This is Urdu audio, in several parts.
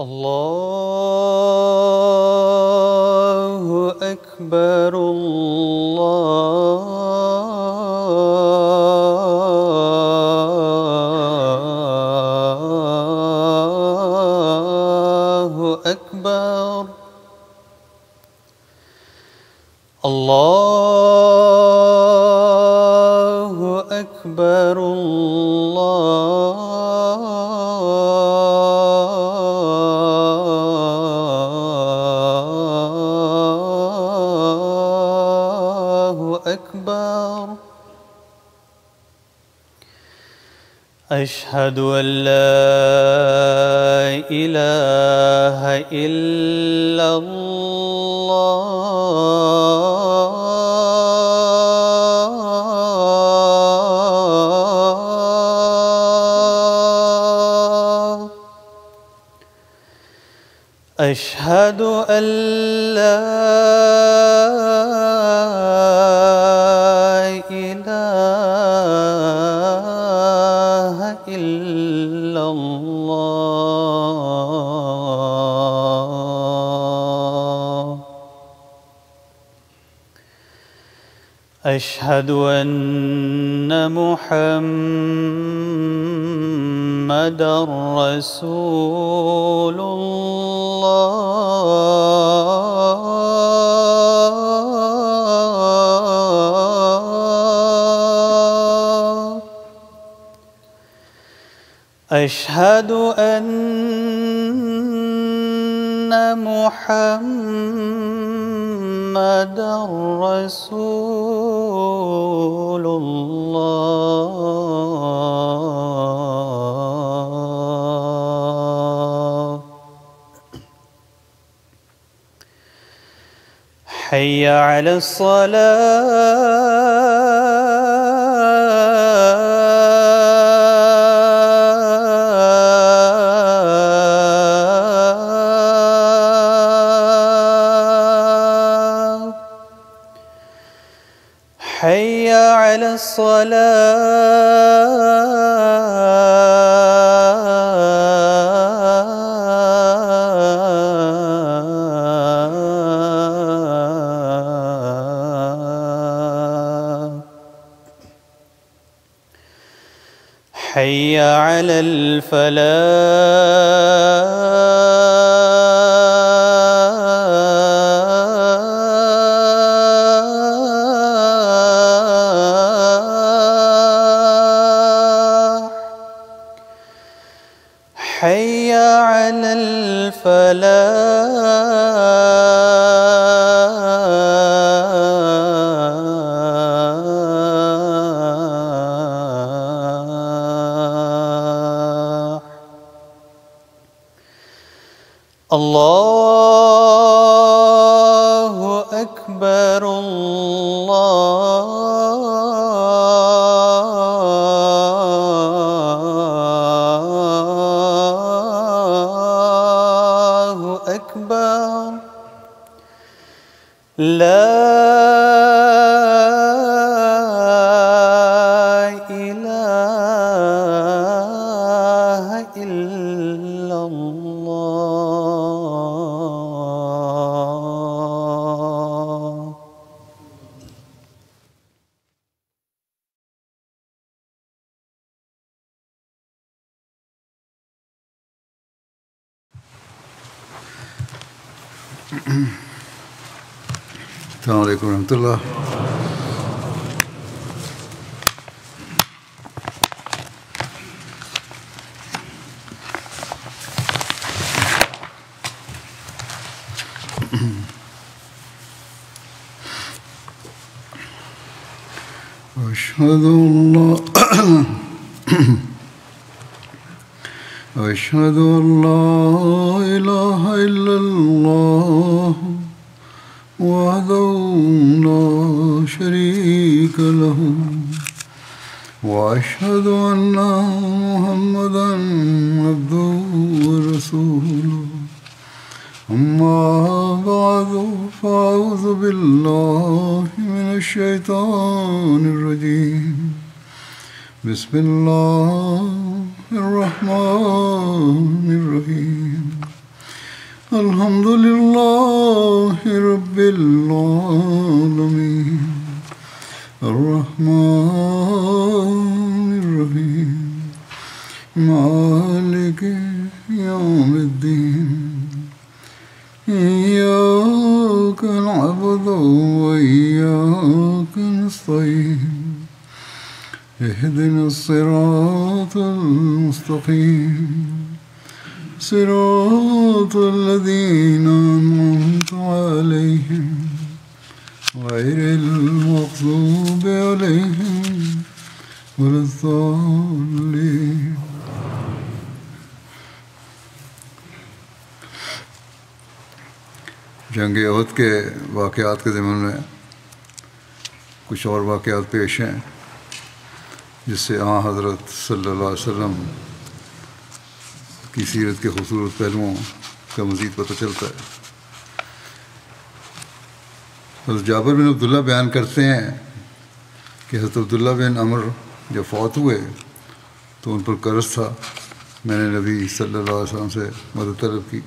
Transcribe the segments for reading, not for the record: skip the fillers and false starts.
الله أكبر الله أكبر الله أكبر الله أكبر أشهد أن لا إله إلا الله أشهد أن لا إله إلا الله أشهد أن محمدًا رسول الله أشهد أن محمدًا رسول الله حي على الصلاة حي على الصلاة حي على الفلاح حي على الفلاح الله أكبر الله أكبر لا إله إلا الله السلام علیکم ورحمۃ اللہ. أشهد أن لا إله إلا الله وحده لا شريك له وأشهد أن محمدًا عبده ورسوله أما بعد فأعوذ بالله من الشيطان الرجيم بسم الله الرحمن الرحيم الحمد لله رب العالمين الرحمن الرحيم مالك يوم الدين إياك نعبد وإياك نستعين اهدنا الصراط المستقيم صراط الذين أنعمت عليهم غير المغضوب عليهم ولا الضالين. جنگ احد کے واقعات کے ضمن میں کچھ اور واقعات پیش ہیں جس سے حضرت صلی اللہ علیہ وسلم کی سیرت کے خوبصورت پہلوؤں کا مزید پتہ چلتا ہے. حضرت جابر بن عبداللہ بیان کرتے ہیں کہ حضرت عبداللہ بن عمر جب فوت ہوئے تو ان پر قرض تھا. میں نے نبی صلی اللہ علیہ وسلم سے مدد طلب کی.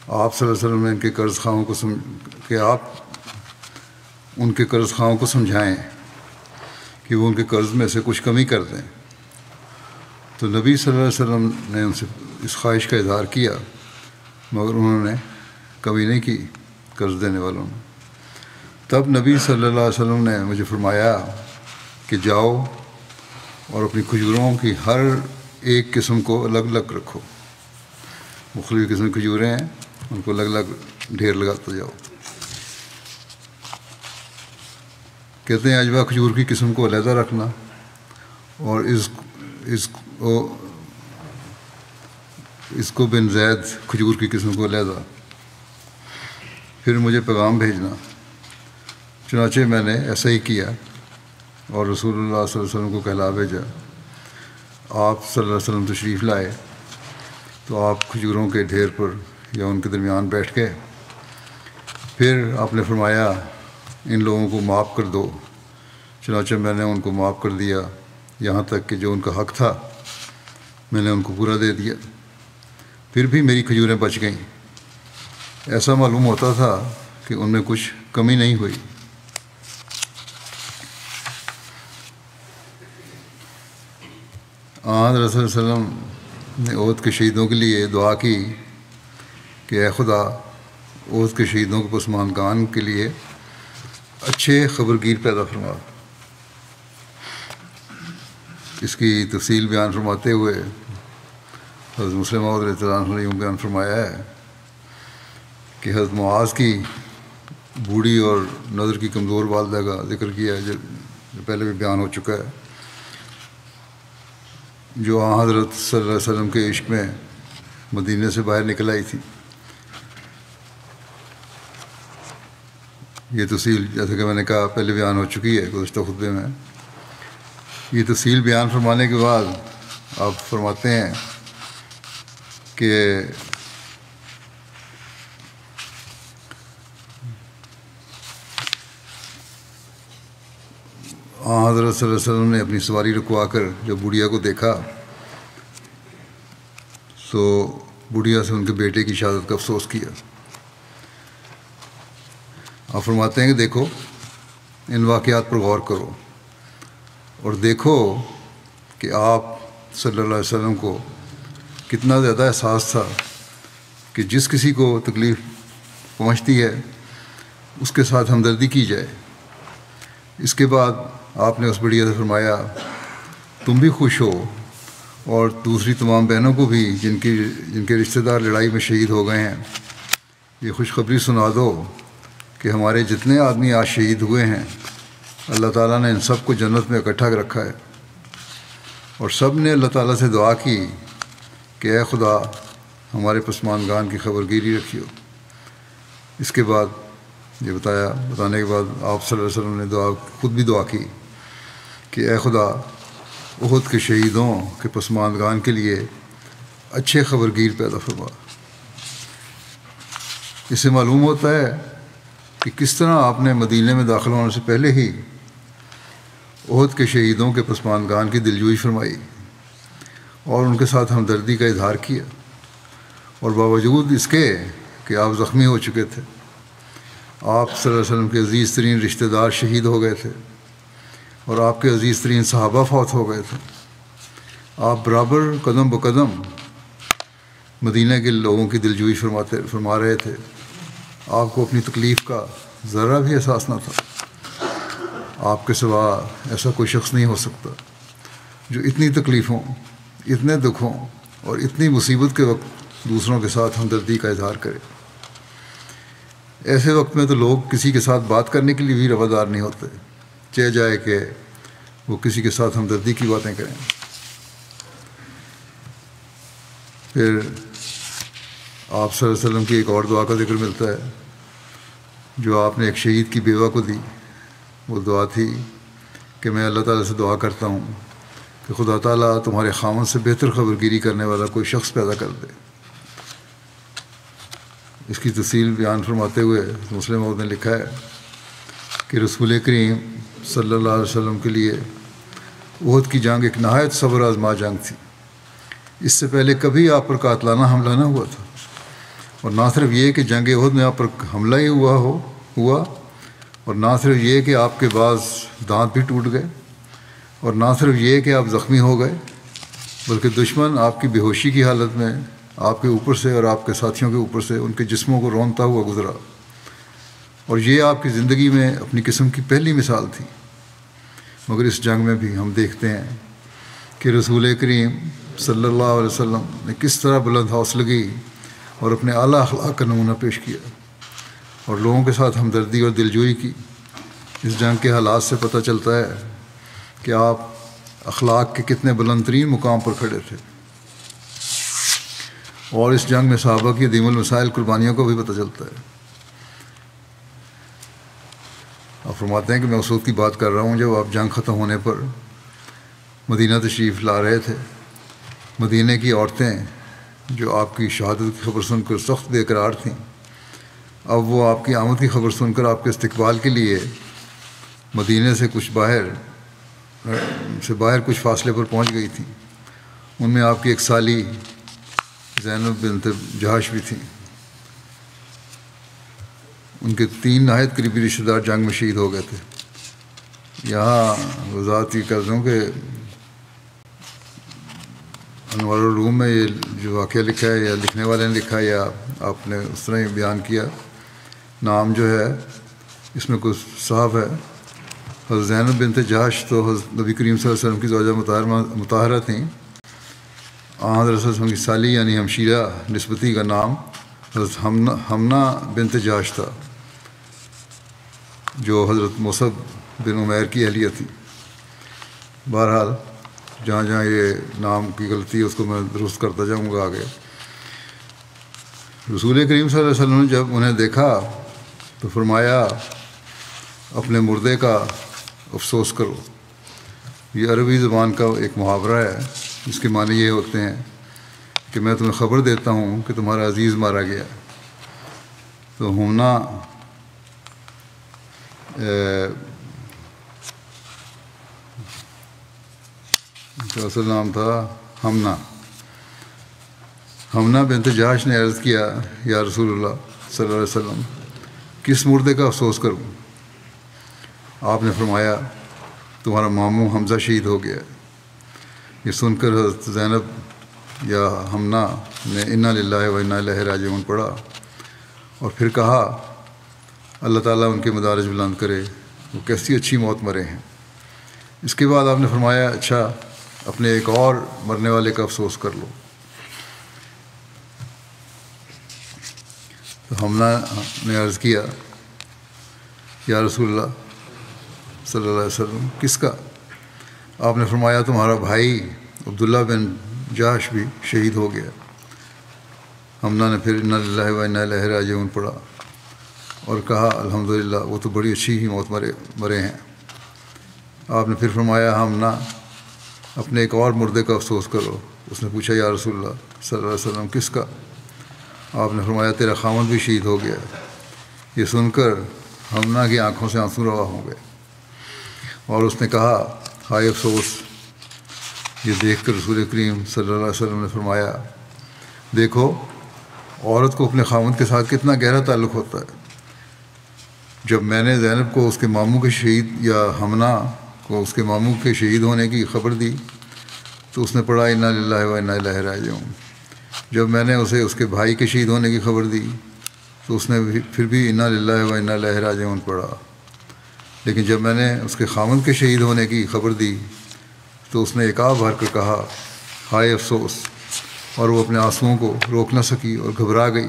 آپ صلی اللہ علیہ وسلم نے ان کے قرض خواہوں کو کہ آپ ان کے قرض خواہوں کو سمجھائیں کہ وہ ان کے قرض میں سے کچھ کمی کر دیں. تو نبی صلی اللہ علیہ وسلم نے ان سے اس خواہش کا اظہار کیا مگر انہوں نے کمی نہیں کی قرض دینے والوں نے. تب نبی صلی اللہ علیہ وسلم نے مجھے فرمایا کہ جاؤ اور اپنی کھجوروں کی ہر ایک قسم کو الگ الگ رکھو. مختلف قسم کی کھجوریں ہیں ان کو الگ الگ ڈھیر لگاتے جاؤ. کہتے ہیں اجوا کھجور کی قسم کو علیحدہ رکھنا اور اس کو بن زید کھجور کی قسم کو علیحدہ. پھر مجھے پیغام بھیجنا. چنانچہ میں نے ایسا ہی کیا اور رسول اللہ صلی اللہ علیہ وسلم کو کہلا بھیجا. آپ صلی اللہ علیہ وسلم تشریف لائے تو آپ کھجوروں کے ڈھیر پر یا ان کے درمیان بیٹھ گئے. پھر آپ نے فرمایا ان لوگوں کو معاف کر دو. چنانچہ میں نے ان کو معاف کر دیا یہاں تک کہ جو ان کا حق تھا میں نے ان کو پورا دے دیا. پھر بھی میری کھجوریں بچ گئیں. ایسا معلوم ہوتا تھا کہ ان میں کچھ کمی نہیں ہوئی. حضرت صلی اللہ علیہ وسلم نے احد کے شہیدوں کے لیے دعا کی کہ اے خدا احد کے شہیدوں کے پسماندگان کے لیے اچھے خبرگیر پیدا فرما. اس کی تفصیل بیان فرماتے ہوئے حضرت مسلم موعود رضی اللہ عنہ نے یوں بیان فرمایا ہے کہ حضرت معاذ کی بوڑھی اور نظر کی کمزور والدہ کا ذکر کیا ہے جو پہلے بھی بیان ہو چکا ہے، جو حضرت صلی اللہ علیہ وسلم کے عشق میں مدینے سے باہر نکل آئی تھی. یہ تفصیل جیسا کہ میں نے کہا پہلے بیان ہو چکی ہے گزشتہ خطبے میں. یہ تفصیل بیان فرمانے کے بعد آپ فرماتے ہیں کہ حضرت صلی اللہ علیہ وسلم نے اپنی سواری رکوا کر جب بڑھیا کو دیکھا تو بڑھیا سے ان کے بیٹے کی شہادت کا افسوس کیا. آپ فرماتے ہیں کہ دیکھو ان واقعات پر غور کرو اور دیکھو کہ آپ صلی اللہ علیہ وسلم کو کتنا زیادہ احساس تھا کہ جس کسی کو تکلیف پہنچتی ہے اس کے ساتھ ہمدردی کی جائے. اس کے بعد آپ نے اس بڑھیا سے فرمایا تم بھی خوش ہو اور دوسری تمام بہنوں کو بھی جن کے رشتہ دار لڑائی میں شہید ہو گئے ہیں یہ خوشخبری سنا دو کہ ہمارے جتنے آدمی آج شہید ہوئے ہیں اللہ تعالیٰ نے ان سب کو جنت میں اکٹھا کر رکھا ہے. اور سب نے اللہ تعالیٰ سے دعا کی کہ اے خدا ہمارے پسماندگان کی خبرگیری رکھیو. اس کے بعد یہ بتانے کے بعد آپ صلی اللہ علیہ وسلم نے خود بھی دعا کی کہ اے خدا احد کے شہیدوں کے پسماندگان کے لیے اچھے خبرگیر پیدا فرما. اس سے معلوم ہوتا ہے کہ کس طرح آپ نے مدینے میں داخل ہونے سے پہلے ہی احد کے شہیدوں کے پسماندگان کی دلجوئی فرمائی اور ان کے ساتھ ہمدردی کا اظہار کیا اور باوجود اس کے کہ آپ زخمی ہو چکے تھے، آپ صلی اللہ علیہ وسلم کے عزیز ترین رشتہ دار شہید ہو گئے تھے اور آپ کے عزیز ترین صحابہ فوت ہو گئے تھے، آپ برابر قدم بقدم مدینہ کے لوگوں کی دلجوئی فرما رہے تھے، آپ کو اپنی تکلیف کا ذرا بھی احساس نہ تھا۔ آپ کے سوا ایسا کوئی شخص نہیں ہو سکتا جو اتنی تکلیفوں، اتنے دکھوں اور اتنی مصیبت کے وقت دوسروں کے ساتھ ہمدردی کا اظہار کرے۔ ایسے وقت میں تو لوگ کسی کے ساتھ بات کرنے کے لیے بھی روادار نہیں ہوتے، چہ جائے کہ وہ کسی کے ساتھ ہمدردی کی باتیں کریں۔ پھر آپ صلی اللہ علیہ وسلم کی ایک اور دعا کا ذکر ملتا ہے جو آپ نے ایک شہید کی بیوہ کو دی۔ وہ دعا تھی کہ میں اللہ تعالیٰ سے دعا کرتا ہوں کہ خدا تعالیٰ تمہارے خاوند سے بہتر خبرگیری کرنے والا کوئی شخص پیدا کر دے۔ اس کی تفصیل بیان فرماتے ہوئے مسلم موعود نے لکھا ہے کہ رسول کریم صلی اللہ علیہ وسلم کے لیے احد کی جنگ ایک نہایت صبر آزما جنگ تھی۔ اس سے پہلے کبھی آپ پر قاتلانہ حملہ نہ ہوا تھا، اور نہ صرف یہ کہ جنگ احد میں آپ پر حملہ ہی ہوا اور نہ صرف یہ کہ آپ کے بعض دانت بھی ٹوٹ گئے، اور نہ صرف یہ کہ آپ زخمی ہو گئے، بلکہ دشمن آپ کی بے ہوشی کی حالت میں آپ کے اوپر سے اور آپ کے ساتھیوں کے اوپر سے ان کے جسموں کو رونتا ہوا گزرا، اور یہ آپ کی زندگی میں اپنی قسم کی پہلی مثال تھی۔ مگر اس جنگ میں بھی ہم دیکھتے ہیں کہ رسول کریم صلی اللہ علیہ وسلم نے کس طرح بلند حوصلگی اور اپنے اعلیٰ اخلاق کا نمونہ پیش کیا اور لوگوں کے ساتھ ہمدردی اور دلجوئی کی۔ اس جنگ کے حالات سے پتہ چلتا ہے کہ آپ اخلاق کے کتنے بلند ترین مقام پر کھڑے تھے، اور اس جنگ میں صحابہ کی عظیم المسائل قربانیوں کو بھی پتہ چلتا ہے۔ آپ فرماتے ہیں کہ میں اس وقت کی بات کر رہا ہوں جب آپ جنگ ختم ہونے پر مدینہ تشریف لا رہے تھے۔ مدینہ کی عورتیں جو آپ کی شہادت کی خبر سن کر سخت بے قرار تھیں، اب وہ آپ کی آمد کی خبر سن کر آپ کے استقبال کے لیے مدینہ سے باہر کچھ فاصلے پر پہنچ گئی تھیں۔ ان میں آپ کی ایک سالی زینب بنت جہش بھی تھیں۔ ان کے 3 نہایت قریبی رشتہ دار جنگ میں شہید ہو گئے تھے۔ یہاں وضاحت یہ کر دوں کہ انوار الروم میں یہ جو واقعہ لکھا ہے یا لکھنے والے نے لکھا ہے یا آپ نے اس طرح ہی بیان کیا، نام جو ہے اس میں کچھ صاف ہے۔ حضرت زینب بنت جہش تو حضرت نبی کریم صلی اللہ علیہ وسلم کی زوجہ مطہرہ تھیں۔ حضرت صلی اللہ علیہ وسلم کی سالی یعنی ہمشیرہ نسبتی کا نام حضرت حمنہ بنت جہش تھا، جو حضرت مصعب بن عمیر کی اہلیہ تھی۔ بہرحال جہاں جہاں یہ نام کی غلطی ہے اس کو میں درست کرتا جاؤں گا آگے۔ رسول کریم صلی اللہ علیہ وسلم نے جب انہیں دیکھا تو فرمایا اپنے مردے کا افسوس کرو۔ یہ عربی زبان کا ایک محاورہ ہے جس کے معنی یہ ہوتے ہیں کہ میں تمہیں خبر دیتا ہوں کہ تمہارا عزیز مارا گیا۔ تو ہمنا کا اصل نام تھا ہمنا بنت جہش نے عرض کیا، یا رسول اللہ صلی اللہ علیہ وسلم کس مردے کا افسوس کروں؟ آپ نے فرمایا تمہارا ماموں حمزہ شہید ہو گیا۔ یہ سن کر حضرت زینب یا ہمنا نے انا للہ و انا الیہ راجعون پڑھا اور پھر کہا اللہ تعالیٰ ان کے مدارج بلند کرے، وہ کیسی اچھی موت مرے ہیں۔ اس کے بعد آپ نے فرمایا اچھا اپنے ایک اور مرنے والے کا افسوس کر لو۔ تو حمنا نے عرض کیا یا رسول اللہ صلی اللہ علیہ وسلم کس کا؟ آپ نے فرمایا تمہارا بھائی عبداللہ بن جہش بھی شہید ہو گیا۔ حمنا نے پھر انا للہ و انا الیہ راجعون پڑھا اور کہا الحمدللہ وہ تو بڑی اچھی ہی موت مرے ہیں۔ آپ نے پھر فرمایا حمنا اپنے ایک اور مردے کا افسوس کرو۔ اس نے پوچھا یا رسول اللہ صلی اللہ علیہ وسلم کس کا؟ آپ نے فرمایا تیرا خاوند بھی شہید ہو گیا۔ یہ سن کر حمنا کی آنکھوں سے آنسو روا ہو گئے اور اس نے کہا ہائے افسوس۔ یہ دیکھ کر رسول کریم صلی اللہ علیہ وسلم نے فرمایا دیکھو عورت کو اپنے خاوند کے ساتھ کتنا گہرا تعلق ہوتا ہے۔ جب میں نے زینب کو اس کے ماموں کے شہید یا حمنا کو اس کے ماموں کے شہید ہونے کی خبر دی تو اس نے پڑھا انا للہ و انا الیہ راجعون۔ جب میں نے اسے اس کے بھائی کے شہید ہونے کی خبر دی تو اس نے پھر بھی انا للہ و انا الیہ راجعون پڑھا۔ لیکن جب میں نے اس کے خاوند کے شہید ہونے کی خبر دی تو اس نے ایک آہ بھر کر کہا ہائے افسوس، اور وہ اپنے آنسوؤں کو روک نہ سکی اور گھبرا گئی۔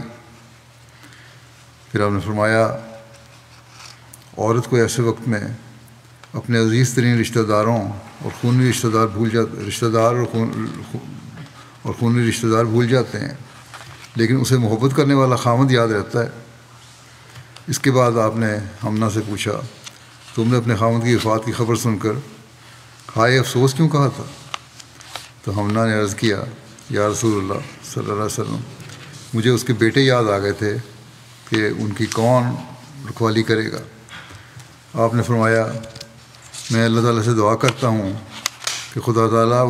پھر آپ نے فرمایا عورت کو ایسے وقت میں اپنے عزیز ترین رشتہ داروں اور خونی رشتہ دار خونی رشتہ دار بھول جاتے ہیں، لیکن اسے محبت کرنے والا خاوند یاد رہتا ہے۔ اس کے بعد آپ نے حمنا سے پوچھا تم نے اپنے خاوند کی وفات کی خبر سن کر ہائے افسوس کیوں کہا تھا؟ تو حمنا نے عرض کیا یا رسول اللہ صلی اللہ علیہ وسلم، مجھے اس کے بیٹے یاد آ گئے تھے کہ ان کی کون رکھوالی کرے گا۔ آپ نے فرمایا میں اللہ تعالیٰ سے دعا کرتا ہوں کہ خدا تعالیٰ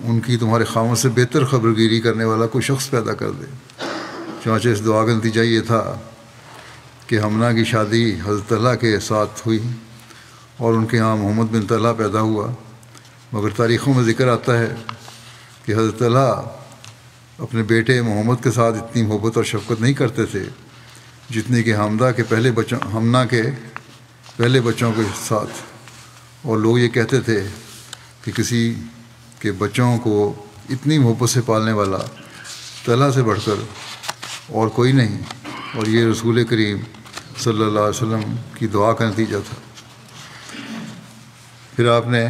ان کی تمہارے خاوند سے بہتر خبرگیری کرنے والا کوئی شخص پیدا کر دے۔ چنانچہ اس دعا کا نتیجہ یہ تھا کہ حمنا کی شادی حضرت طلحہ کے ساتھ ہوئی اور ان کے ہاں محمد بن طلحہ پیدا ہوا۔ مگر تاریخوں میں ذکر آتا ہے کہ حضرت طلحہ اپنے بیٹے محمد کے ساتھ اتنی محبت اور شفقت نہیں کرتے تھے جتنی کہ حمنا کے پہلے بچوں کے ساتھ، اور لوگ یہ کہتے تھے کہ کسی کے بچوں کو اتنی محبت سے پالنے والا طلحہ سے بڑھ کر اور کوئی نہیں، اور یہ رسول کریم صلی اللہ علیہ وسلم کی دعا کا نتیجہ تھا۔ پھر آپ نے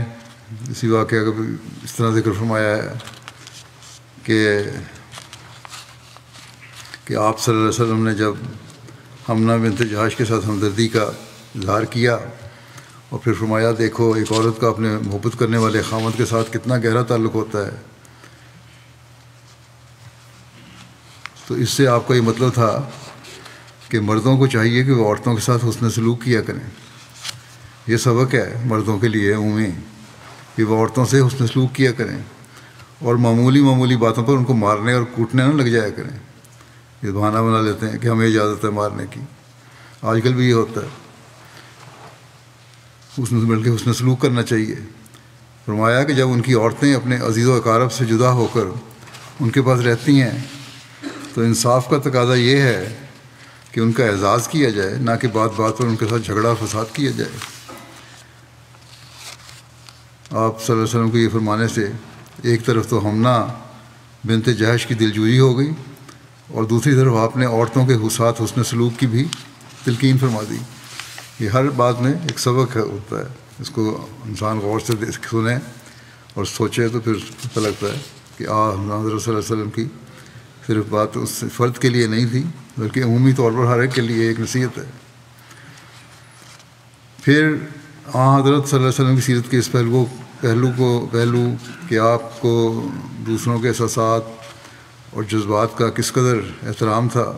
اسی واقعہ کا بھی اس طرح ذکر فرمایا ہے کہ آپ صلی اللہ علیہ وسلم نے جب حمنا بنت جہش کے ساتھ ہمدردی کا اظہار کیا اور پھر فرمایا دیکھو ایک عورت کا اپنے محبت کرنے والے خاوند کے ساتھ کتنا گہرا تعلق ہوتا ہے، تو اس سے آپ کا یہ مطلب تھا کہ مردوں کو چاہیے کہ وہ عورتوں کے ساتھ حسن سلوک کیا کریں۔ یہ سبق ہے مردوں کے لیے عمومی کہ وہ عورتوں سے حسن سلوک کیا کریں اور معمولی باتوں پر ان کو مارنے اور کوٹنے نہ لگ جایا کریں۔ یہ بہانہ بنا لیتے ہیں کہ ہمیں اجازت ہے مارنے کی، آج کل بھی یہ ہوتا ہے۔ بلکہ حسن سلوک کرنا چاہیے۔ فرمایا کہ جب ان کی عورتیں اپنے عزیز و اقارب سے جدا ہو کر ان کے پاس رہتی ہیں تو انصاف کا تقاضا یہ ہے کہ ان کا اعزاز کیا جائے، نہ کہ بات پر ان کے ساتھ جھگڑا اور فساد کیا جائے۔ آپ صلی اللہ علیہ وسلم کو یہ فرمانے سے ایک طرف تو حمنا بنت جہش کی دلجوئی ہو گئی اور دوسری طرف آپ نے عورتوں کے ساتھ حسن سلوک کی بھی تلقین فرما دی۔ یہ ہر بات میں ایک سبق ہوتا ہے، اس کو انسان غور سے سنے اور سوچے تو پھر پتہ لگتا ہے کہ حضرت صلی اللہ علیہ وسلم کی صرف بات اس فرد کے لیے نہیں تھی بلکہ عمومی طور پر ہر ایک کے لیے ایک نصیحت ہے۔ پھر حضرت صلی اللہ علیہ وسلم کی سیرت کے اس پہلو کہ آپ کو دوسروں کے احساسات اور جذبات کا کس قدر احترام تھا۔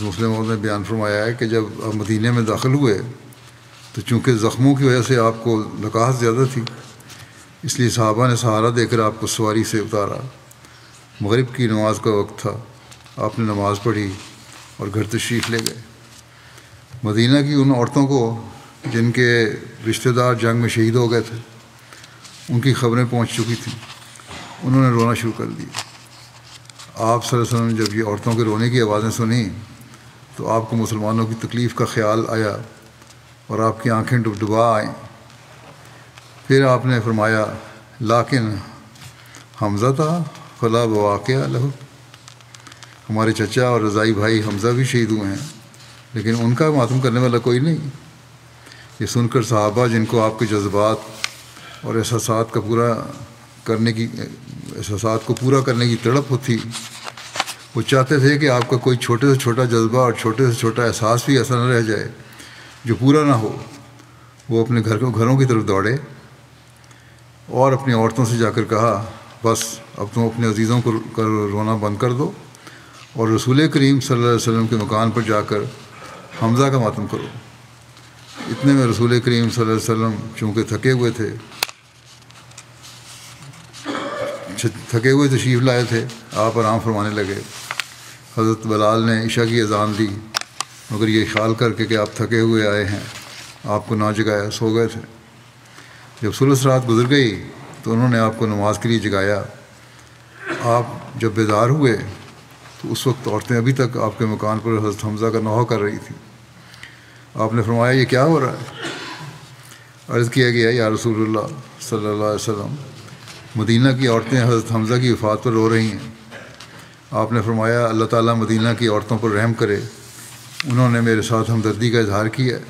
مسلم نے بیان فرمایا ہے کہ جب آپ مدینہ میں داخل ہوئے تو چونکہ زخموں کی وجہ سے آپ کو لکاحت زیادہ تھی، اس لیے صحابہ نے سہارا دے کر آپ کو سواری سے اتارا۔ مغرب کی نماز کا وقت تھا، آپ نے نماز پڑھی اور گھر تشریف لے گئے۔ مدینہ کی ان عورتوں کو جن کے رشتہ دار جنگ میں شہید ہو گئے تھے ان کی خبریں پہنچ چکی تھیں، انہوں نے رونا شروع کر دیا۔ آپ صلی اللہ علیہ وسلم نے جب یہ عورتوں کے رونے کی آوازیں سنیں تو آپ کو مسلمانوں کی تکلیف کا خیال آیا اور آپ کی آنکھیں ڈبڈبا آئیں۔ پھر آپ نے فرمایا لیکن حمزہ تھا فلا بواقع لہ، ہمارے چچا اور رضائی بھائی حمزہ بھی شہید ہوئے ہیں لیکن ان کا ماتم کرنے والا کوئی نہیں۔ یہ سن کر صحابہ جن کو آپ کے جذبات اور احساسات کو پورا کرنے کی تڑپ ہوتی، وہ چاہتے تھے کہ آپ کا کوئی چھوٹے سے چھوٹا جذبہ اور چھوٹے سے چھوٹا احساس بھی ایسا نہ رہ جائے جو پورا نہ ہو۔ وہ اپنے گھروں کی طرف دوڑے اور اپنی عورتوں سے جا کر کہا بس اب تم اپنے عزیزوں کو رونا بند کر دو اور رسول کریم صلی اللہ علیہ وسلم کے مکان پر جا کر حمزہ کا ماتم کرو۔ اتنے میں رسول کریم صلی اللہ علیہ وسلم چونکہ تھکے ہوئے تھے، تھکے ہوئے تشریف لائے تھے، آپ آرام فرمانے لگے۔ حضرت بلال نے عشاء کی اذان دی، مگر یہ خیال کر کے کہ آپ تھکے ہوئے آئے ہیں آپ کو نہ جگایا، سو گئے تھے۔ جب ثلث رات گزر گئی تو انہوں نے آپ کو نماز کے لیے جگایا۔ آپ جب بیدار ہوئے تو اس وقت عورتیں ابھی تک آپ کے مکان پر حضرت حمزہ کا نوحہ کر رہی تھیں۔ آپ نے فرمایا یہ کیا ہو رہا ہے؟ عرض کیا گیا یا رسول اللہ صلی اللہ علیہ وسلم، مدینہ کی عورتیں حضرت حمزہ کی وفات پر رو رہی ہیں۔ آپ نے فرمایا اللہ تعالیٰ مدینہ کی عورتوں پر رحم کرے، انہوں نے میرے ساتھ ہمدردی کا اظہار کیا ہے۔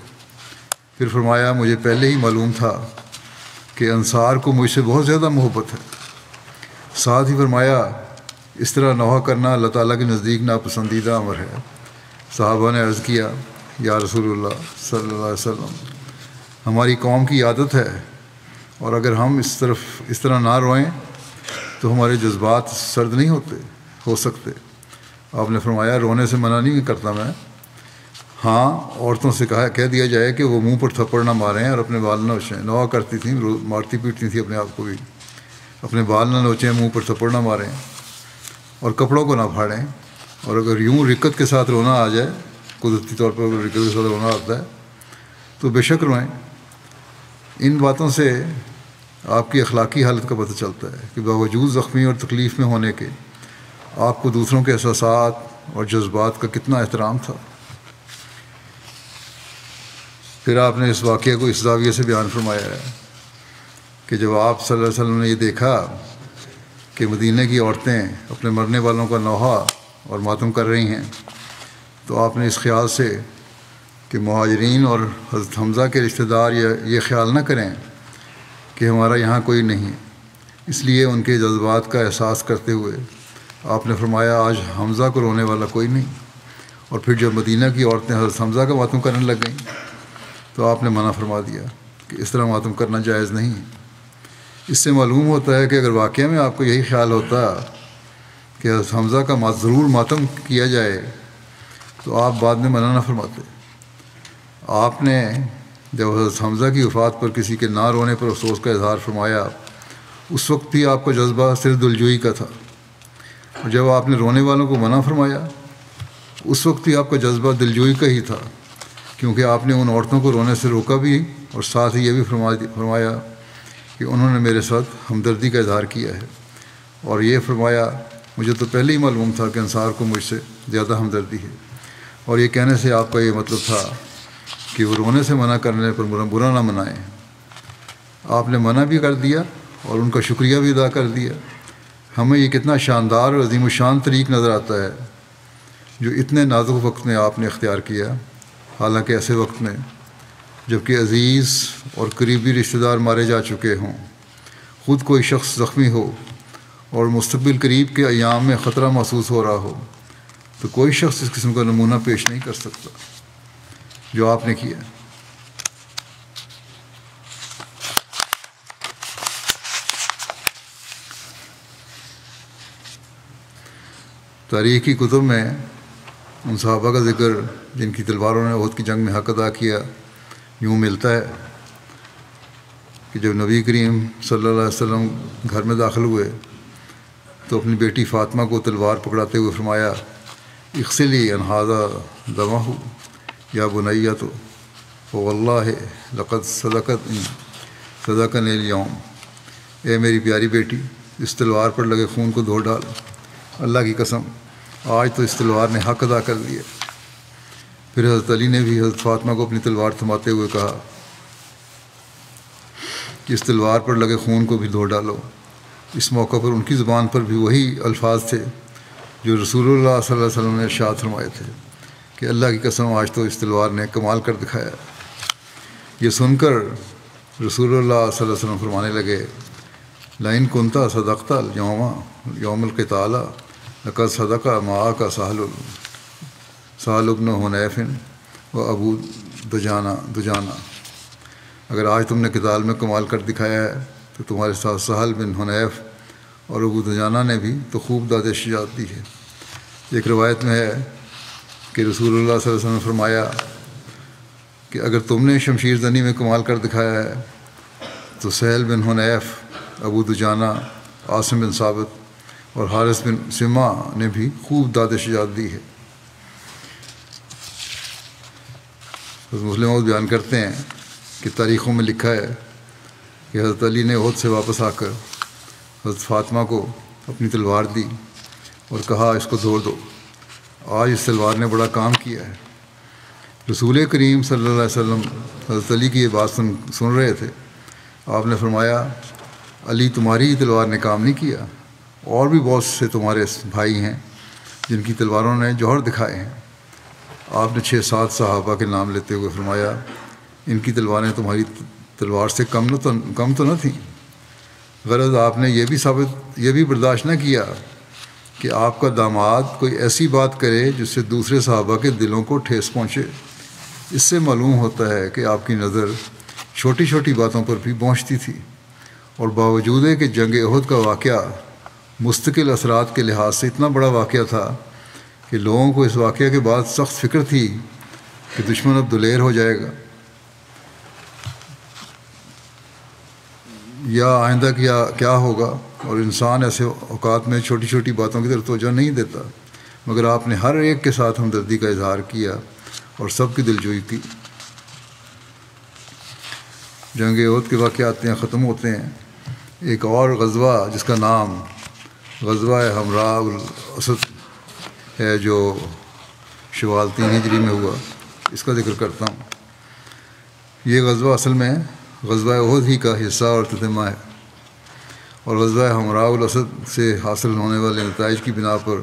پھر فرمایا مجھے پہلے ہی معلوم تھا کہ انصار کو مجھ سے بہت زیادہ محبت ہے۔ ساتھ ہی فرمایا اس طرح نوحہ کرنا اللہ تعالیٰ کے نزدیک ناپسندیدہ امر ہے۔ صحابہ نے عرض کیا یا رسول اللہ صلی اللہ علیہ وسلم، ہماری قوم کی عادت ہے، اور اگر ہم اس طرح نہ روئیں تو ہمارے جذبات سرد نہیں ہو سکتے۔ آپ نے فرمایا رونے سے منع نہیں کرتا میں، ہاں عورتوں سے کہہ دیا جائے کہ وہ منہ پر تھپڑ نہ ماریں اور اپنے بال نہ نوچیں۔ نوحہ کرتی تھیں، مارتی پیٹتی تھیں اپنے آپ کو بھی، اپنے بال نہ نوچیں، منہ پر تھپڑ نہ ماریں اور کپڑوں کو نہ پھاڑیں۔ اور اگر یوں رکت کے ساتھ رونا آ جائے، قدرتی طور پر رکت کے ساتھ رونا آتا ہے تو بے شک روئیں۔ ان باتوں سے آپ کی اخلاقی حالت کا پتہ چلتا ہے کہ باوجود زخمی اور تکلیف میں ہونے کے آپ کو دوسروں کے احساسات اور جذبات کا کتنا احترام تھا۔ پھر آپ نے اس واقعے کو اس زاویے سے بیان فرمایا ہے کہ جب آپ صلی اللہ علیہ وسلم نے یہ دیکھا کہ مدینہ کی عورتیں اپنے مرنے والوں کا نوحہ اور ماتم کر رہی ہیں تو آپ نے اس خیال سے کہ مہاجرین اور حضرت حمزہ کے رشتہ دار یہ خیال نہ کریں کہ ہمارا یہاں کوئی نہیں، اس لیے ان کے جذبات کا احساس کرتے ہوئے آپ نے فرمایا آج حمزہ کو رونے والا کوئی نہیں۔ اور پھر جب مدینہ کی عورتیں حضرت حمزہ کا ماتم کرنے لگ گئیں تو آپ نے منع فرما دیا کہ اس طرح ماتم کرنا جائز نہیں ہے۔ اس سے معلوم ہوتا ہے کہ اگر واقعہ میں آپ کو یہی خیال ہوتا کہ حضرت حمزہ کا ضرور ماتم کیا جائے تو آپ بعد میں منع نہ فرماتے۔ آپ نے جب حضرت حمزہ کی وفات پر کسی کے نہ رونے پر افسوس کا اظہار فرمایا، اس وقت بھی آپ کا جذبہ صرف دلجوئی کا تھا، اور جب آپ نے رونے والوں کو منع فرمایا اس وقت بھی آپ کا جذبہ دلجوئی کا ہی تھا، کیونکہ آپ نے ان عورتوں کو رونے سے روکا بھی اور ساتھ ہی یہ بھی فرمایا کہ انہوں نے میرے ساتھ ہمدردی کا اظہار کیا ہے۔ اور یہ فرمایا مجھے تو پہلے ہی معلوم تھا کہ انصار کو مجھ سے زیادہ ہمدردی ہے۔ اور یہ کہنے سے آپ کا یہ مطلب تھا کہ وہ رونے سے منع کرنے پر برا نہ منائیں۔ آپ نے منع بھی کر دیا اور ان کا شکریہ بھی ادا کر دیا۔ ہمیں یہ کتنا شاندار اور عظیم الشان طریق نظر آتا ہے جو اتنے نازک وقت میں آپ نے اختیار کیا، حالانکہ ایسے وقت میں جب کہ عزیز اور قریبی رشتہ دار مارے جا چکے ہوں، خود کوئی شخص زخمی ہو اور مستقبل قریب کے ایام میں خطرہ محسوس ہو رہا ہو، تو کوئی شخص اس قسم کا نمونہ پیش نہیں کر سکتا جو آپ نے کیا۔ تاریخی کتب میں ان صحابہ کا ذکر جن کی تلواروں نے احد کی جنگ میں حق ادا کیا یوں ملتا ہے کہ جب نبی کریم صلی اللہ علیہ وسلم گھر میں داخل ہوئے تو اپنی بیٹی فاطمہ کو تلوار پکڑاتے ہوئے فرمایا اغسلی ان ھذا دمہ یا بنیۃ واللہ لقد صدقنی اليوم، اے میری پیاری بیٹی اس تلوار پر لگے خون کو دھو ڈال، اللہ کی قسم آج تو اس تلوار نے حق ادا کر دیا۔ پھر حضرت علی نے بھی حضرت فاطمہ کو اپنی تلوار تھماتے ہوئے کہا کہ اس تلوار پر لگے خون کو بھی دھو ڈالو۔ اس موقع پر ان کی زبان پر بھی وہی الفاظ تھے جو رسول اللہ صلی اللہ علیہ وسلم نے ارشاد فرمائے تھے کہ اللہ کی قسم آج تو اس تلوار نے کمال کر دکھایا۔ یہ سن کر رسول اللہ صلی اللہ علیہ وسلم فرمانے لگے لئن کنت صدقت یوم القتال لقد صدق معك سہل بن حنیف و ابو دجانہ، اگر آج تم نے قتال میں کمال کر دکھایا ہے تو تمہارے ساتھ سہل بن حنیف اور ابو دجانہ نے بھی تو خوب داد شجاعت دی ہے۔ ایک روایت میں ہے کہ رسول اللہ صلی اللہ علیہ وسلم نے فرمایا کہ اگر تم نے شمشیر زنی میں کمال کر دکھایا ہے تو سہل بن حنیف، ابو دجانہ عاصم بن ثابت اور حارث بن سما نے بھی خوب داد شجاعت دی ہے۔ مسلم موعود بیان کرتے ہیں کہ تاریخوں میں لکھا ہے کہ حضرت علی نے احد سے واپس آ کر حضرت فاطمہ کو اپنی تلوار دی اور کہا اس کو دھو دو، آج اس تلوار نے بڑا کام کیا ہے۔ رسول کریم صلی اللہ علیہ وسلم حضرت علی کی یہ بات سن رہے تھے۔ آپ نے فرمایا علی تمہاری تلوار نے کام نہیں کیا، اور بھی بہت سے تمہارے بھائی ہیں جن کی تلواروں نے جوہر دکھائے ہیں۔ آپ نے 6-7 صحابہ کے نام لیتے ہوئے فرمایا ان کی تلواریں تمہاری تلوار سے کم تو نہ تھیں۔ غرض آپ نے یہ بھی برداشت نہ کیا کہ آپ کا داماد کوئی ایسی بات کرے جس سے دوسرے صحابہ کے دلوں کو ٹھیس پہنچے۔ اس سے معلوم ہوتا ہے کہ آپ کی نظر چھوٹی چھوٹی باتوں پر بھی پہنچتی تھی، اور باوجود ہے کہ جنگ احد کا واقعہ مستقل اثرات کے لحاظ سے اتنا بڑا واقعہ تھا کہ لوگوں کو اس واقعہ کے بعد سخت فکر تھی کہ دشمن اب دلیر ہو جائے گا یا آئندہ کیا ہوگا، اور انسان ایسے اوقات میں چھوٹی چھوٹی باتوں کی طرف توجہ نہیں دیتا، مگر آپ نے ہر ایک کے ساتھ ہمدردی کا اظہار کیا اور سب کی دلجوئی کی۔ جنگ احد کے واقعات یہاں ختم ہوتے ہیں۔ ایک اور غزوہ جس کا نام غزوہ حمراء الاسد ہے جو شوال 3 ہجری میں ہوا، اس کا ذکر کرتا ہوں۔ یہ غزوہ اصل میں غزوہ احد ہی کا حصہ اور تتمہ ہے، اور غزوہ حمراء الاسد سے حاصل ہونے والے نتائج کی بنا پر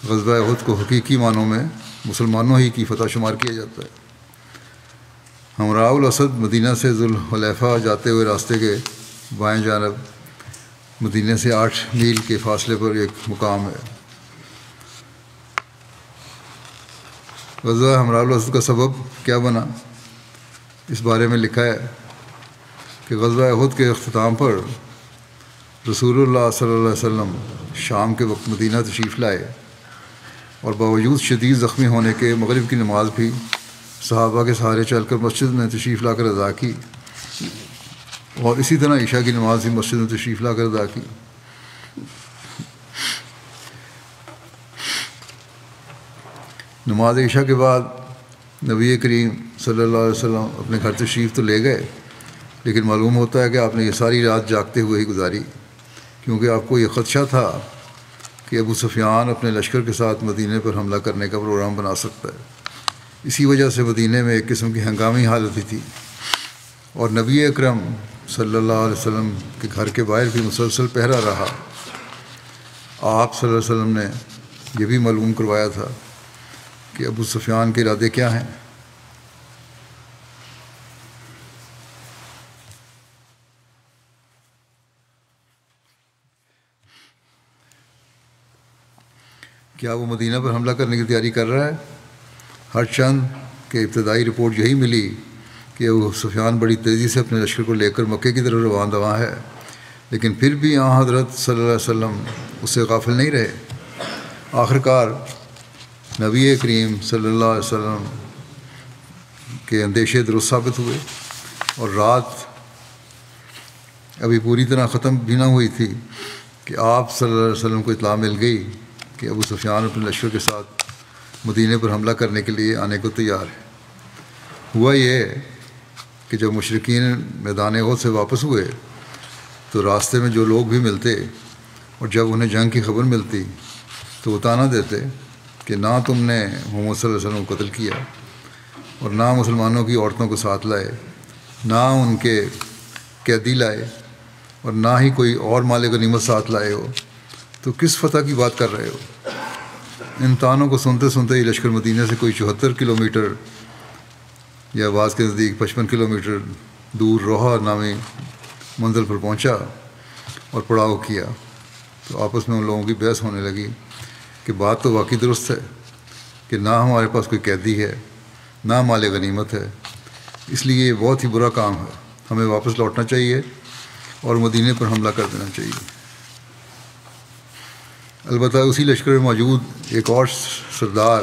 غزوہ احد کو حقیقی معنوں میں مسلمانوں ہی کی فتح شمار کیا جاتا ہے۔ حمراء الاسد مدینہ سے ذوالحلیفہ جاتے ہوئے راستے کے بائیں جانب مدینہ سے 8 میل کے فاصلے پر ایک مقام ہے۔ غزوہ حمراء الاسد کا سبب کیا بنا، اس بارے میں لکھا ہے کہ غزوہ احد کے اختتام پر رسول اللہ صلی اللہ علیہ وسلم شام کے وقت مدینہ تشریف لائے، اور باوجود شدید زخمی ہونے کے مغرب کی نماز بھی صحابہ کے سہارے چل کر مسجد میں تشریف لا کر ادا کی، اور اسی طرح عشاء کی نماز بھی مسجد میں تشریف لا کر ادا کی۔ نماز عشاء کے بعد نبی کریم صلی اللہ علیہ وسلم اپنے گھر تشریف تو لے گئے، لیکن معلوم ہوتا ہے کہ آپ نے یہ ساری رات جاگتے ہوئے ہی گزاری، کیونکہ آپ کو یہ خدشہ تھا کہ ابو سفیان اپنے لشکر کے ساتھ مدینے پر حملہ کرنے کا پروگرام بنا سکتا ہے۔ اسی وجہ سے مدینے میں ایک قسم کی ہنگامی حالت ہی تھی، اور نبی اکرم صلی اللہ علیہ وسلم کے گھر کے باہر بھی مسلسل پہرا رہا۔ آپ صلی اللہ علیہ وسلم نے یہ بھی معلوم کروایا تھا کہ ابو سفیان کے ارادے کیا ہیں۔ کیا وہ مدینہ پر حملہ کرنے کی تیاری کر رہا ہے؟ ہر چند کہ ابتدائی رپورٹ یہی ملی کہ ابو سفیان بڑی تیزی سے اپنے لشکر کو لے کر مکے کی طرف روان دواں ہے، لیکن پھر بھی حضرت صلی اللہ علیہ وسلم اس سے غافل نہیں رہے۔ آخرکار نبی کریم صلی اللہ علیہ وسلم کے اندیشے درست ثابت ہوئے، اور رات ابھی پوری طرح ختم بھی نہ ہوئی تھی کہ آپ صلی اللہ علیہ وسلم کو اطلاع مل گئی کہ ابو سفیان اپنے لشکر کے ساتھ مدینے پر حملہ کرنے کے لیے آنے کو تیار ہے۔ ہوا یہ کہ جب مشرکین میدان احد سے واپس ہوئے تو راستے میں جو لوگ بھی ملتے اور جب انہیں جنگ کی خبر ملتی تو وہ طعنہ دیتے کہ نہ تم نے محمد صلی اللہ علیہ وسلم کو قتل کیا، اور نہ مسلمانوں کی عورتوں کو ساتھ لائے، نہ ان کے قیدی لائے، اور نہ ہی کوئی اور مال غنیمت ساتھ لائے ہو، تو کس فتح کی بات کر رہے ہو؟ ان طعنوں کو سنتے سنتے ہی لشکر مدینہ سے کوئی 74 کلومیٹر یا بعض کے نزدیک 55 کلومیٹر دور روحا نامی منزل پر پہنچا اور پڑاؤ کیا۔ تو آپس میں ان لوگوں کی بحث ہونے لگی کہ بات تو واقعی درست ہے کہ نہ ہمارے پاس کوئی قیدی ہے، نہ مال غنیمت ہے، اس لیے یہ بہت ہی برا کام ہے، ہمیں واپس لوٹنا چاہیے اور مدینے پر حملہ کر دینا چاہیے۔ البتہ اسی لشکر میں موجود ایک اور سردار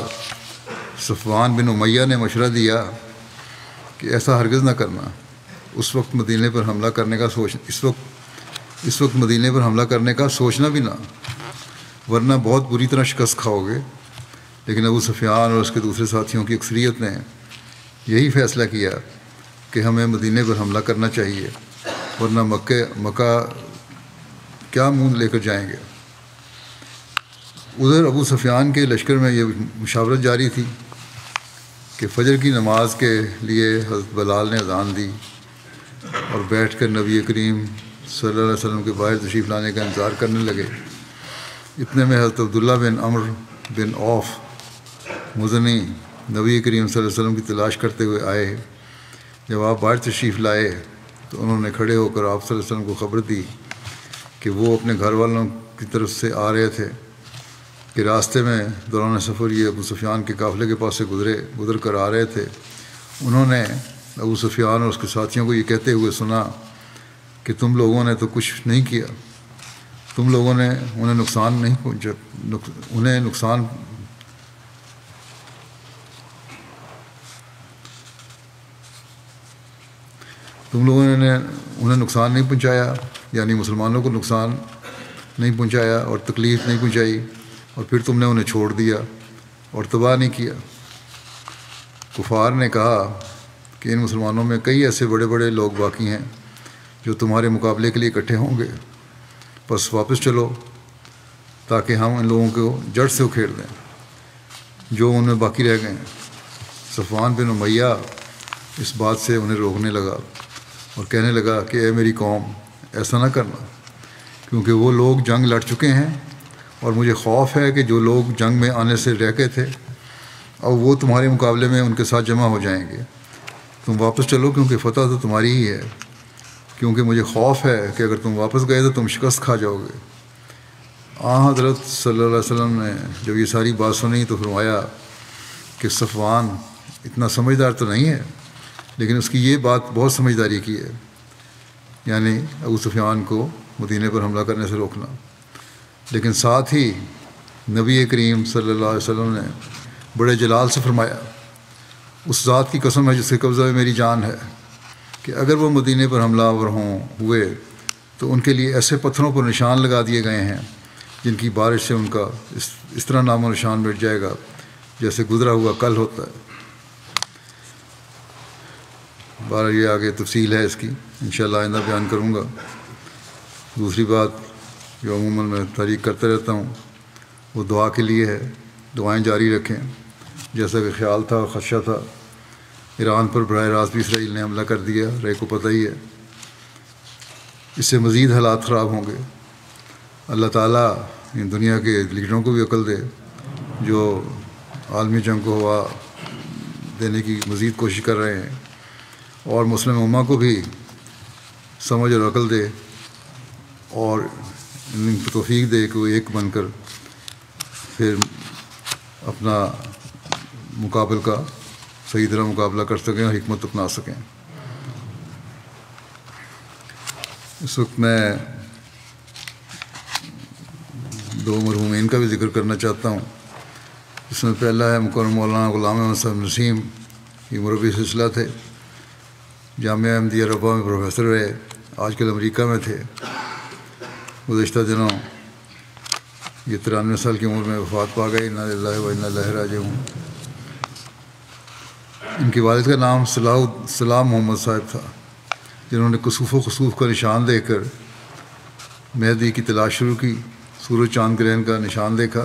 صفوان بن امیہ نے مشورہ دیا کہ ایسا ہرگز نہ کرنا، اس وقت اس وقت مدینے پر حملہ کرنے کا سوچنا بھی نہ، ورنہ بہت بری طرح شکست کھاؤ گے۔ لیکن ابو سفیان اور اس کے دوسرے ساتھیوں کی اکثریت نے یہی فیصلہ کیا کہ ہمیں مدینے پر حملہ کرنا چاہیے، ورنہ مکہ کیا منہ لے کر جائیں گے۔ ادھر ابو سفیان کے لشکر میں یہ مشاورت جاری تھی کہ فجر کی نماز کے لیے حضرت بلال نے اذان دی اور بیٹھ کر نبی کریم صلی اللہ علیہ وسلم کے باہر تشریف لانے کا انتظار کرنے لگے۔ اتنے میں حضرت عبداللہ بن عمرو بن عوف مزنی نبی کریم صلی اللہ علیہ وسلم کی تلاش کرتے ہوئے آئے۔ جب آپ باہر تشریف لائے تو انہوں نے کھڑے ہو کر آپ صلی اللہ علیہ وسلم کو خبر دی کہ وہ اپنے گھر والوں کی طرف سے آ رہے تھے کہ راستے میں دوران سفر یہ ابو سفیان کے قافلے کے پاس سے گزر کر آ رہے تھے۔ انہوں نے ابو سفیان اور اس کے ساتھیوں کو یہ کہتے ہوئے سنا کہ تم لوگوں نے تو کچھ نہیں کیا، تم لوگوں نے انہیں نقصان نہیں پہنچا، تم لوگوں نے انہیں نقصان نہیں پہنچایا، یعنی مسلمانوں کو نقصان نہیں پہنچایا اور تکلیف نہیں پہنچائی، اور پھر تم نے انہیں چھوڑ دیا اور تباہ نہیں کیا۔ کفار نے کہا کہ ان مسلمانوں میں کئی ایسے بڑے بڑے لوگ باقی ہیں جو تمہارے مقابلے کے لیے اکٹھے ہوں گے، بس واپس چلو تاکہ ہم ان لوگوں کو جڑ سے اکھیڑ دیں جو ان میں باقی رہ گئے ہیں۔ صفوان بن امیہ اس بات سے انہیں روکنے لگا اور کہنے لگا کہ اے میری قوم، ایسا نہ کرنا، کیونکہ وہ لوگ جنگ لڑ چکے ہیں اور مجھے خوف ہے کہ جو لوگ جنگ میں آنے سے رہ گئے تھے اب وہ تمہارے مقابلے میں ان کے ساتھ جمع ہو جائیں گے۔ تم واپس چلو کیونکہ فتح تو تمہاری ہی ہے، کیونکہ مجھے خوف ہے کہ اگر تم واپس گئے تو تم شکست کھا جاؤ گے۔ حضرت صلی اللہ علیہ وسلم نے جب یہ ساری بات سنی تو فرمایا کہ صفوان اتنا سمجھدار تو نہیں ہے، لیکن اس کی یہ بات بہت سمجھداری کی ہے، یعنی ابو سفیان کو مدینے پر حملہ کرنے سے روکنا۔ لیکن ساتھ ہی نبی کریم صلی اللہ علیہ وسلم نے بڑے جلال سے فرمایا، اس ذات کی قسم ہے جس کے قبضہ میں میری جان ہے کہ اگر وہ مدینے پر حملہ آور ہوئے تو ان کے لیے ایسے پتھروں پر نشان لگا دیے گئے ہیں جن کی بارش سے ان کا اس طرح نام و نشان مٹ جائے گا جیسے گزرا ہوا کل ہوتا ہے۔ بارہ یہ آگے تفصیل ہے اس کی، انشاءاللہ آئندہ بیان کروں گا۔ دوسری بات جو عموماً میں تحریک کرتا رہتا ہوں وہ دعا کے لیے ہے، دعائیں جاری رکھیں۔ جیسا کہ خیال تھا اور خدشہ تھا، ایران پر براہ راست بھی اسرائیل نے حملہ کر دیا، رے کو پتہ ہی ہے، اس سے مزید حالات خراب ہوں گے۔ اللہ تعالیٰ ان دنیا کے لیڈروں کو بھی عقل دے جو عالمی جنگ کو ہوا دینے کی مزید کوشش کر رہے ہیں، اور مسلم امہ کو بھی سمجھ اور عقل دے اور ان کو توفیق دے کہ وہ ایک بن کر پھر اپنا مقابل کا صحیح طرح مقابلہ کر سکیں اور حکمت اپنا سکیں۔ اس وقت میں دو مرحومین کا بھی ذکر کرنا چاہتا ہوں۔ اس میں پہلا ہے مکرم مولانا غلام احمد صاحب نسیم، یہ مربی سلسلہ تھے، جامعہ احمدیہ ربوہ میں پروفیسر رہے، آج کل امریکہ میں تھے۔ گزشتہ دنوں یہ 93 سال کی عمر میں وفات پا گئے، انا للہ و انا الیہ راجعون۔ ان کے والد کا نام سلام محمد صاحب تھا، جنہوں نے کسوف و خسوف کا نشان دیکھ کر مہدی کی تلاش شروع کی۔ سورج چاند گرہن کا نشان دیکھا،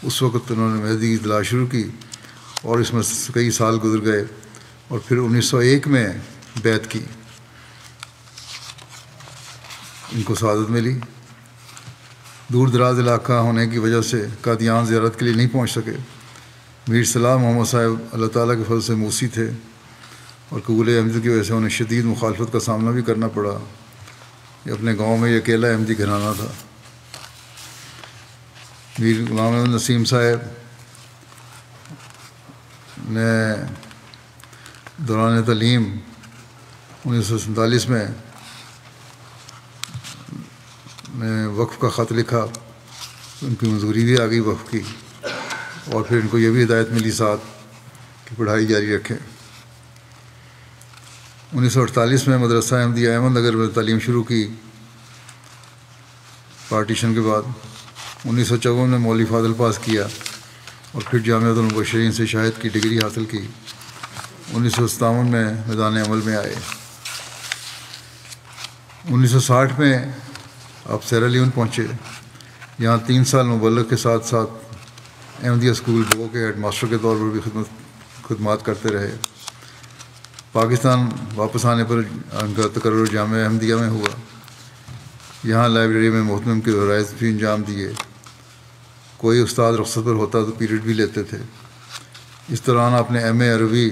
اس وقت انہوں نے مہدی کی تلاش شروع کی اور اس میں کئی سال گزر گئے، اور پھر 1901 میں بیعت کی، ان کو سعادت ملی۔ دور دراز علاقہ ہونے کی وجہ سے قادیان زیارت کے لیے نہیں پہنچ سکے۔ میر سلام محمد صاحب اللہ تعالیٰ کے فضل سے موسی تھے، اور قبول احمدیت کی وجہ سے انہیں شدید مخالفت کا سامنا بھی کرنا پڑا۔ یہ اپنے گاؤں میں یہ اکیلا احمدی گھرانہ تھا۔ میر غلام احمد نسیم صاحب نے دوران تعلیم 1947 میں وقف کا خط لکھا، ان کی منظوری بھی آ گئی وقف کی، اور پھر ان کو یہ بھی ہدایت ملی ساتھ کہ پڑھائی جاری رکھیں۔ 1948 میں مدرسہ احمدیہ احمد نگر میں تعلیم شروع کی، پارٹیشن کے بعد 1954 میں مولوی فاضل پاس کیا اور پھر جامعۃ المبشرین سے شاہد کی ڈگری حاصل کی۔ 1957 میں میدان عمل میں آئے۔ 1960 میں آپ سیرا لیون پہنچے، یہاں 3 سال مبلغ کے ساتھ ساتھ احمدیہ اسکول بو کے ہیڈ ماسٹر کے طور پر بھی خدمات کرتے رہے۔ پاکستان واپس آنے پر ان کا تقرر جامعہ احمدیہ میں ہوا، یہاں لائبریری میں محتمم کے فرائض بھی انجام دیے۔ کوئی استاد رخصت پر ہوتا تو پیریڈ بھی لیتے تھے۔ اس دوران آپ نے ایم اے عربی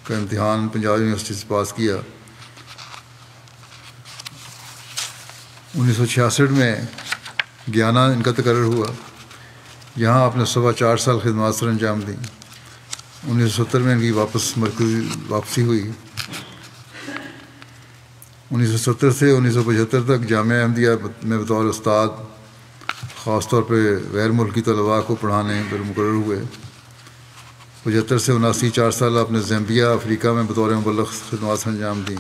کا امتحان پنجاب یونیورسٹی سے پاس کیا۔ 1966 میں گیانا ان کا تقرر ہوا، یہاں آپ نے 4.25 سال خدمات سر انجام دیں۔ 1970 میں ان کی واپسی ہوئی۔ 1970 سے 1975 تک جامعہ احمدیہ میں بطور استاد خاص طور پہ غیر ملکی طلباء کو پڑھانے پر مقرر ہوئے۔ 75 سے 79 4 سال آپ نے زیمبیا افریقہ میں بطور مبلغ خدمات سر انجام دیں۔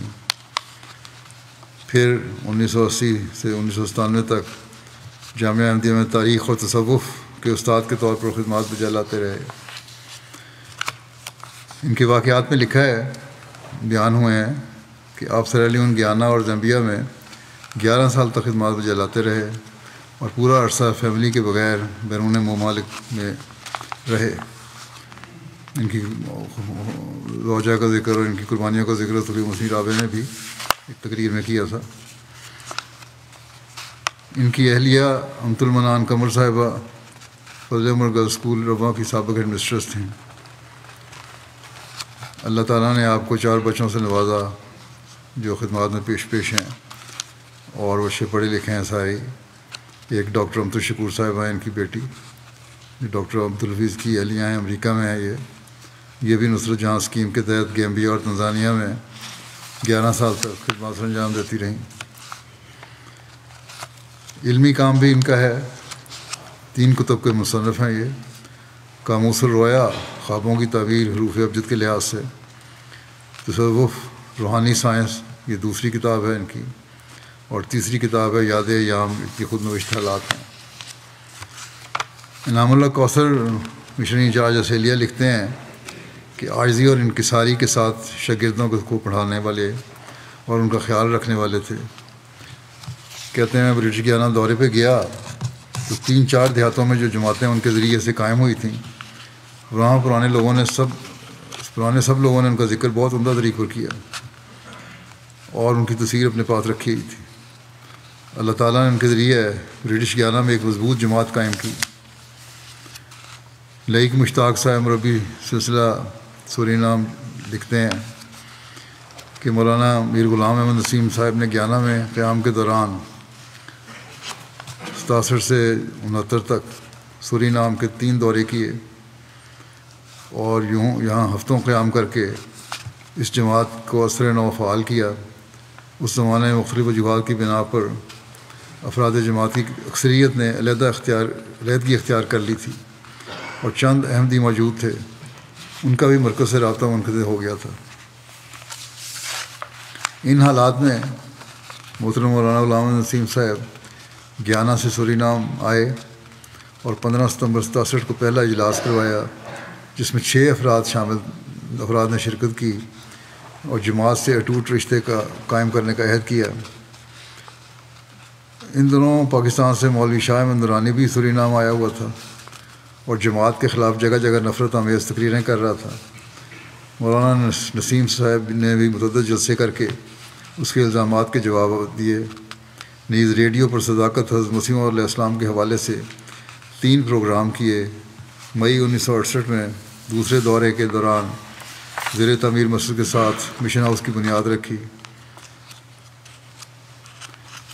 پھر 1980 سے 1997 تک جامعہ احمدیہ میں تاریخ اور تصوف کے استاد کے طور پر خدمات بجا لاتے رہے۔ ان کے واقعات میں لکھا ہے، بیان ہوئے ہیں کہ آپ سیرا لیون، گیانا اور زیمبیا میں 11 سال تک خدمات بجا لاتے رہے اور پورا عرصہ فیملی کے بغیر بیرون ممالک میں رہے۔ ان کی روجہ کا ذکر اور ان کی قربانیوں کا ذکر صوفی مسیح رابع نے بھی ایک تقریر میں کیا تھا۔ ان کی اہلیہ امت المنان قمر صاحبہ فضل عمر گرلز اسکول رواں کی سابق ہیڈ مسٹریس تھیں۔ اللہ تعالیٰ نے آپ کو 4 بچوں سے نوازا جو خدمات میں پیش ہیں اور بچے پڑھے لکھے ہیں سارے۔ ایک ڈاکٹر امت الشکور صاحبہ ہیں، ان کی بیٹی، ڈاکٹر عبدالحفیظ کی اہلیہ ہیں، امریکہ میں ہیں۔ یہ بھی نصرت جہاں اسکیم کے تحت گیمبیا اور تنزانیہ میں 11 سال تک خدمات سر انجام دیتی رہیں۔ علمی کام بھی ان کا ہے، 3 کتب کے مصنف ہیں یہ۔ قاموس الرؤیا، خوابوں کی تعبیر حروف ابجد کے لحاظ سے، تصوف، روحانی سائنس، یہ دوسری کتاب ہے ان کی، اور تیسری کتاب ہے یاد ایام، کی خود نوشت حالات ہیں۔ انعام اللہ کوثر مشن انچارج آسٹریلیا لکھتے ہیں کہ عاجزی اور انکساری کے ساتھ شاگردوں کو پڑھانے والے اور ان کا خیال رکھنے والے تھے۔ کہتے ہیں میں برٹش گیانا دورے پہ گیا تو 3-4 دیہاتوں میں جو جماعتیں ان کے ذریعے سے قائم ہوئی تھیں، وہاں پرانے سب لوگوں نے ان کا ذکر بہت عمدہ طریقے پر کیا اور ان کی تصویر اپنے پاس رکھی ہوئی تھی۔ اللہ تعالیٰ نے ان کے ذریعے برٹش گیانا میں ایک مضبوط جماعت قائم کی۔ لئیک مشتاق صاحب مربی سلسلہ سورینام لکھتے ہیں کہ مولانا میر غلام احمد نسیم صاحب نے گیانا میں قیام کے دوران 67 سے 69 تک سورینام کے 3 دورے کیے اور یہاں ہفتوں قیام کر کے اس جماعت کو اثر نو فعال کیا۔ اس زمانے میں مختلف وجوہات کی بنا پر افراد جماعت کی اکثریت نے علیحدگی اختیار کر لی تھی اور چند احمدی موجود تھے، ان کا بھی مرکز سے رابطہ منقطع ہو گیا تھا۔ ان حالات میں محترم مولانا غلام احمد نسیم صاحب گیانا سے سورینام آئے اور 15 ستمبر 67 کو پہلا اجلاس کروایا، جس میں 6 افراد نے شرکت کی اور جماعت سے اٹوٹ رشتے کا قائم کرنے کا عہد کیا۔ ان دنوں پاکستان سے مولوی شاہ احمد نورانی بھی سورینام آیا ہوا تھا اور جماعت کے خلاف جگہ جگہ نفرت آمیز تقریریں کر رہا تھا۔ مولانا نسیم صاحب نے بھی متعدد جلسے کر کے اس کے الزامات کے جواب دیے۔ نیز ریڈیو پر صداقت حضرت مسیح علیہ السلام کے حوالے سے 3 پروگرام کیے۔ مئی 1968 میں دوسرے دورے کے دوران زیر تعمیر مسجد کے ساتھ مشن ہاؤس کی بنیاد رکھی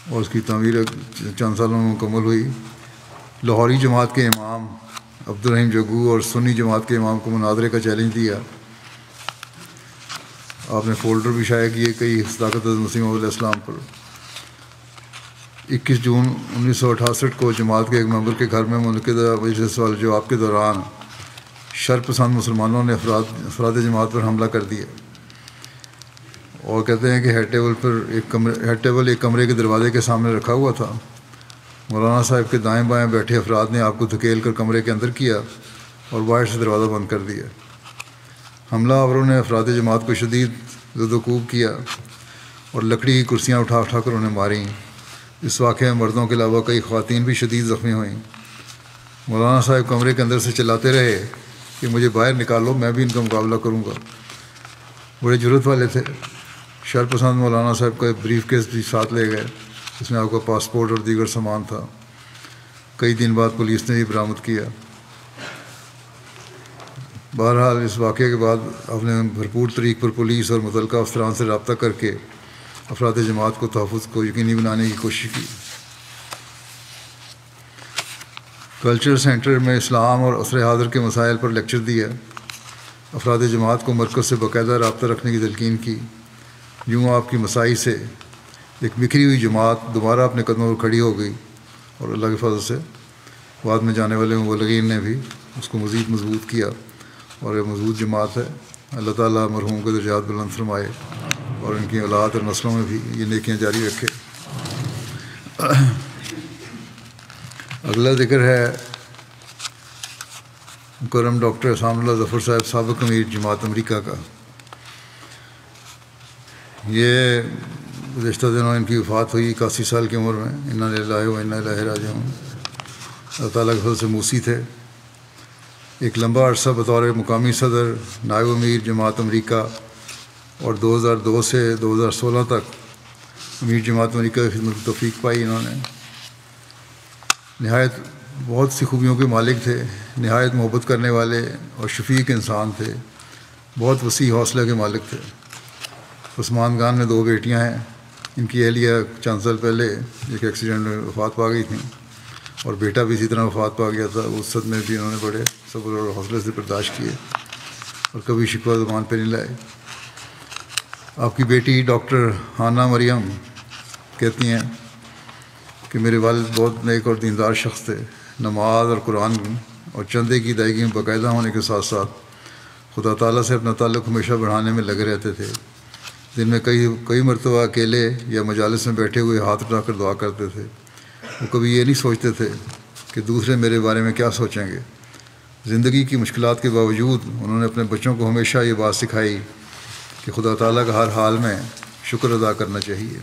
اور اس کی تعمیر چند سالوں میں مکمل ہوئی۔ لاہوری جماعت کے امام عبدالرحیم جگو اور سنی جماعت کے امام کو مناظرے کا چیلنج دیا۔ آپ نے فولڈر بھی شائع کیے کئی صداقت حضرت مسیح علیہ السلام پر۔ 21 جون 1968 کو جماعت کے ایک ممبر کے گھر میں منعقدہ مجلس سوال جواب کے دوران شر پسند مسلمانوں نے افراد جماعت پر حملہ کر دیا اور کہتے ہیں کہ ہیڈ ٹیبل ایک کمرے کے دروازے کے سامنے رکھا ہوا تھا مولانا صاحب کے دائیں بائیں بیٹھے افراد نے آپ کو دھکیل کر کمرے کے اندر کیا اور باہر سے دروازہ بند کر دیا۔ حملہ آوروں نے افراد جماعت کو شدید زد و کوب کیا اور لکڑی کی کرسیاں اٹھا اٹھا کر انہیں ماریں۔ اس واقعے میں مردوں کے علاوہ کئی خواتین بھی شدید زخمی ہوئیں۔ مولانا صاحب کمرے کے اندر سے چلاتے رہے کہ مجھے باہر نکالو، میں بھی ان کا مقابلہ کروں گا۔ بڑے جرأت والے تھے۔ شرپسند مولانا صاحب کا بریف کیس بھی ساتھ لے گئے، اس میں آپ کا پاسپورٹ اور دیگر سامان تھا۔ کئی دن بعد پولیس نے بھی برآمد کیا۔ بہرحال اس واقعے کے بعد آپ نے بھرپور طریق پر پولیس اور متعلقہ افسران سے رابطہ کر کے افراد جماعت کو تحفظ کو یقینی بنانے کی کوشش کی۔ کلچر سینٹر میں اسلام اور عصر حاضر کے مسائل پر لیکچر دیا۔ افراد جماعت کو مرکز سے باقاعدہ رابطہ رکھنے کی تلقین کی۔ یوں آپ کی مساعی سے ایک بکھری ہوئی جماعت دوبارہ اپنے قدموں پر کھڑی ہو گئی، اور اللہ کے فضل سے بعد میں جانے والے مبلغین نے بھی اس کو مزید مضبوط کیا، اور یہ مضبوط جماعت ہے۔ اللہ تعالیٰ مرحوم کے درجات بلند فرمائے اور ان کی اولاد اور نسلوں میں بھی یہ نیکیاں جاری رکھے۔ اگلا ذکر ہے مکرم ڈاکٹر احسان اللہ ظفر صاحب، سابق امیر جماعت امریکہ کا۔ یہ گزشتہ دنوں ان کی وفات ہوئی 81 سال کی عمر میں۔ انا للہ و انا الیہ راجعون۔ اللہ تعالیٰ کے فضل سے موسی تھے۔ ایک لمبا عرصہ بطور مقامی صدر، نائب امیر جماعت امریکہ، اور 2002 سے 2016 تک امیر جماعت امریکہ کی خدمت کی توفیق پائی انہوں نے۔ نہایت بہت سی خوبیوں کے مالک تھے، نہایت محبت کرنے والے اور شفیق انسان تھے، بہت وسیع حوصلے کے مالک تھے۔ عثمان خان میں 2 بیٹیاں ہیں۔ ان کی اہلیہ چند سال پہلے ایک ایکسیڈنٹ میں وفات پا گئی تھیں، اور بیٹا بھی اسی طرح وفات پا گیا تھا۔ اس صدمے بھی انہوں نے بڑے صبر اور حوصلے سے برداشت کیے اور کبھی شکوہ زبان پہ نہیں لائے۔ آپ کی بیٹی ڈاکٹر ہانہ مریم کہتی ہیں کہ میرے والد بہت نیک اور دیندار شخص تھے۔ نماز اور قرآن اور چندے کی ادائیگی میں باقاعدہ ہونے کے ساتھ ساتھ خدا تعالیٰ سے اپنا تعلق ہمیشہ بڑھانے میں لگے رہتے تھے۔ دن میں کئی مرتبہ اکیلے یا مجالس میں بیٹھے ہوئے ہاتھ اٹھا کر دعا کرتے تھے۔ وہ کبھی یہ نہیں سوچتے تھے کہ دوسرے میرے بارے میں کیا سوچیں گے۔ زندگی کی مشکلات کے باوجود انہوں نے اپنے بچوں کو ہمیشہ یہ بات سکھائی کہ خدا تعالیٰ کا ہر حال میں شکر ادا کرنا چاہیے۔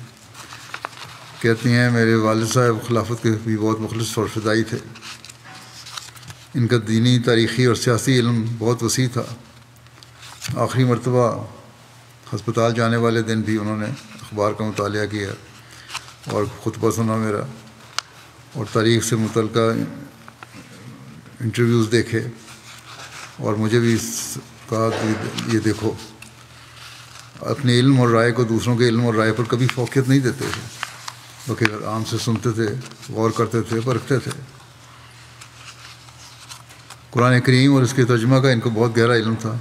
کہتی ہیں میرے والد صاحب خلافت کے بھی بہت مخلص اور فدائی تھے۔ ان کا دینی، تاریخی اور سیاسی علم بہت وسیع تھا۔ آخری مرتبہ ہسپتال جانے والے دن بھی انہوں نے اخبار کا مطالعہ کیا اور خطبہ سنا میرا، اور تاریخ سے متعلقہ انٹرویوز دیکھے، اور مجھے بھی کہا کہ یہ دیکھو، اپنے علم اور رائے کو دوسروں کے علم اور رائے پر کبھی فوقیت نہیں دیتے تھے، بلکہ آرام سے سنتے تھے، غور کرتے تھے، پرکھتے تھے۔ قرآن کریم اور اس کے ترجمہ کا ان کو بہت گہرا علم تھا۔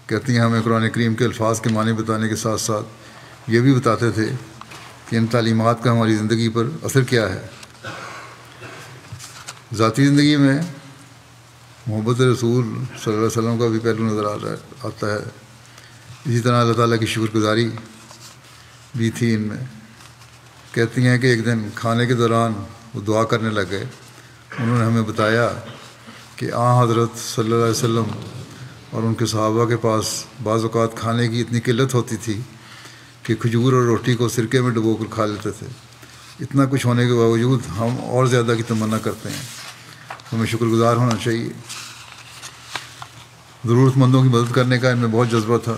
کہتی ہیں ہمیں قرآن کریم کے الفاظ کے معنی بتانے کے ساتھ ساتھ یہ بھی بتاتے تھے کہ ان تعلیمات کا ہماری زندگی پر اثر کیا ہے۔ ذاتی زندگی میں محبت رسول صلی اللہ علیہ وسلم کا بھی پہلو نظر آتا ہے۔ اسی طرح اللہ تعالیٰ کی شکر گزاری بھی تھی ان میں۔ کہتی ہیں کہ ایک دن کھانے کے دوران وہ دعا کرنے لگ گئے۔ انہوں نے ہمیں بتایا کہ حضرت صلی اللہ علیہ وسلم اور ان کے صحابہ کے پاس بعض اوقات کھانے کی اتنی قلت ہوتی تھی کہ کھجور اور روٹی کو سرکے میں ڈبو کر کھا لیتے تھے۔ اتنا کچھ ہونے کے باوجود ہم اور زیادہ کی تمنا کرتے ہیں۔ ہمیں شکر گزار ہونا چاہیے۔ ضرورت مندوں کی مدد کرنے کا ان میں بہت جذبہ تھا۔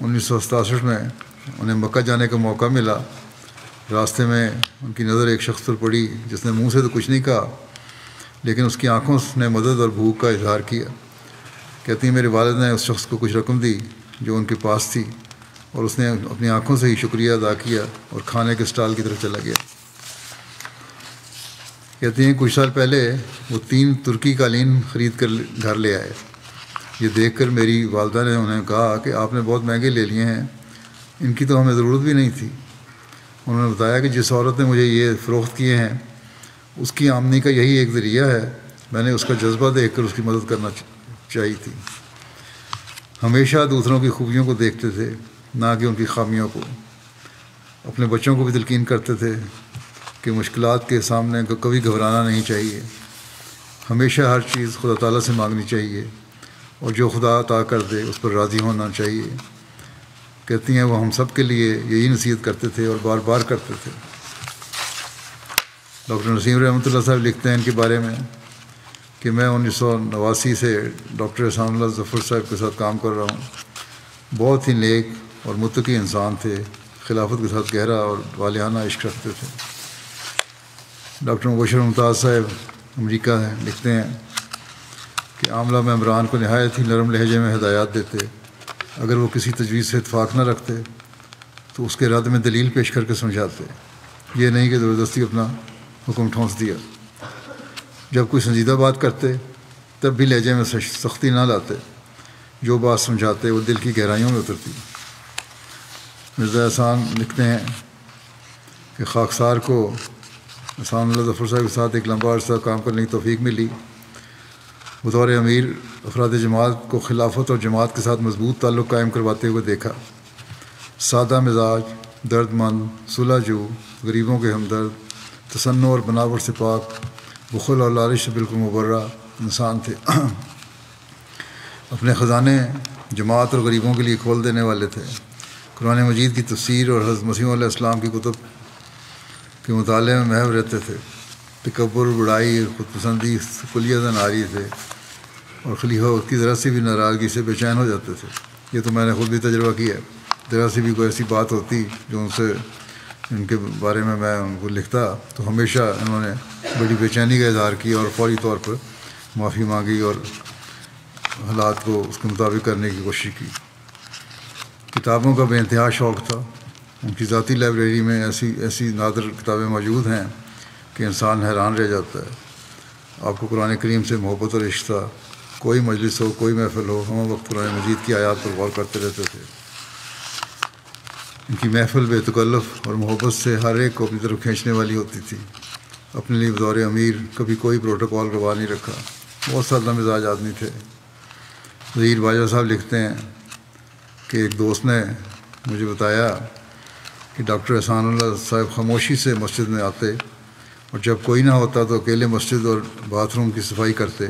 1967 میں انہیں مکہ جانے کا موقع ملا۔ راستے میں ان کی نظر ایک شخص پر پڑی جس نے منہ سے تو کچھ نہیں کہا، لیکن اس کی آنکھوں نے مدد اور بھوک کا اظہار کیا۔ کہتی ہیں میرے والد نے اس شخص کو کچھ رقم دی جو ان کے پاس تھی، اور اس نے اپنی آنکھوں سے ہی شکریہ ادا کیا اور کھانے کے اسٹال کی طرف چلا گیا۔ کہتی ہیں کچھ سال پہلے وہ 3 ترکی قالین خرید کر گھر لے آئے۔ یہ دیکھ کر میری والدہ نے انہیں کہا کہ آپ نے بہت مہنگے لے لیے ہیں، ان کی تو ہمیں ضرورت بھی نہیں تھی۔ انہوں نے بتایا کہ جس عورت نے مجھے یہ فروخت کیے ہیں اس کی آمدنی کا یہی ایک ذریعہ ہے، میں نے اس کا جذبہ دیکھ کر اس کی مدد کرنا چاہیے تھی۔ ہمیشہ دوسروں کی خوبیوں کو دیکھتے تھے، نہ کہ ان کی خامیوں کو۔ اپنے بچوں کو بھی تلقین کرتے تھے کہ مشکلات کے سامنے کبھی گھبرانا نہیں چاہیے، ہمیشہ ہر چیز خدا تعالیٰ سے مانگنی چاہیے، اور جو خدا عطا کر دے اس پر راضی ہونا چاہیے۔ کہتی ہیں وہ ہم سب کے لیے یہی نصیحت کرتے تھے اور بار بار کرتے تھے۔ ڈاکٹر نسیم رحمۃ اللہ صاحب لکھتے ہیں ان کے بارے میں کہ میں 1989 سے ڈاکٹر احسان اللہ ظفر صاحب کے ساتھ کام کر رہا ہوں۔ بہت ہی نیک اور متقی انسان تھے، خلافت کے ساتھ گہرا اور والہانہ عشق رکھتے تھے۔ ڈاکٹر مبشر ممتاز صاحب امریکہ ہیں، لکھتے ہیں کہ عاملہ ممبران کو نہایت ہی نرم لہجے میں ہدایات دیتے، اگر وہ کسی تجویز سے اتفاق نہ رکھتے تو اس کے رد میں دلیل پیش کر کے سمجھاتے، یہ نہیں کہ زبردستی اپنا حکم ٹھونس دیا۔ جب کوئی سنجیدہ بات کرتے تب بھی لہجے میں سختی نہ لاتے، جو بات سمجھاتے وہ دل کی گہرائیوں میں اترتی۔ مرزا احسان لکھتے ہیں کہ خاکسار کو احسان اللہ ظفر صاحب کے ساتھ ایک لمبا عرصہ کام کرنے کی توفیق ملی۔ بطور امیر افراد جماعت کو خلافت اور جماعت کے ساتھ مضبوط تعلق قائم کرواتے ہوئے دیکھا۔ سادہ مزاج، درد مند، صلح جو، غریبوں کے ہمدرد، تصنع اور بناوٹ سے پاک، بخل اور لالچ سے بالکل مبرہ انسان تھے۔ اپنے خزانے جماعت اور غریبوں کے لیے کھول دینے والے تھے۔ قرآن مجید کی تفسیر اور حضرت مسیح علیہ السلام کی کتب کے مطالعے میں محو رہتے تھے۔ تکبر، بڑائی اور خود پسندی کلیہ ناری تھے، اور خلیفہ اس کی ذرا سی بھی ناراضگی سے بے چین ہو جاتے تھے۔ یہ تو میں نے خود بھی تجربہ کیا ہے۔ ذرا سی بھی کوئی ایسی بات ہوتی جو ان سے ان کے بارے میں ان کو لکھتا تو ہمیشہ انہوں نے بڑی بے چینی کا اظہار کیا اور فوری طور پر معافی مانگی اور حالات کو اس کے مطابق کرنے کی کوشش کی۔ کتابوں کا بے انتہا شوق تھا۔ ان کی ذاتی لائبریری میں ایسی نادر کتابیں موجود ہیں کہ انسان حیران رہ جاتا ہے۔ آپ کو قرآن کریم سے محبت اور عشق تھا۔ کوئی مجلس ہو، کوئی محفل ہو، ہم وقت قرآن مجید کی آیات پر غور کرتے رہتے تھے۔ ان کی محفل بے تکلف اور محبت سے ہر ایک کو اپنی طرف کھینچنے والی ہوتی تھی۔ اپنے لیے بطور امیر کبھی کوئی پروٹوکول روا نہیں رکھا۔ بہت سادہ مزاج آدمی تھے۔ ظہیر باجوہ صاحب لکھتے ہیں کہ ایک دوست نے مجھے بتایا کہ ڈاکٹر احسان اللہ صاحب خاموشی سے مسجد میں آتے، اور جب کوئی نہ ہوتا تو اکیلے مسجد اور باتھ روم کی صفائی کرتے۔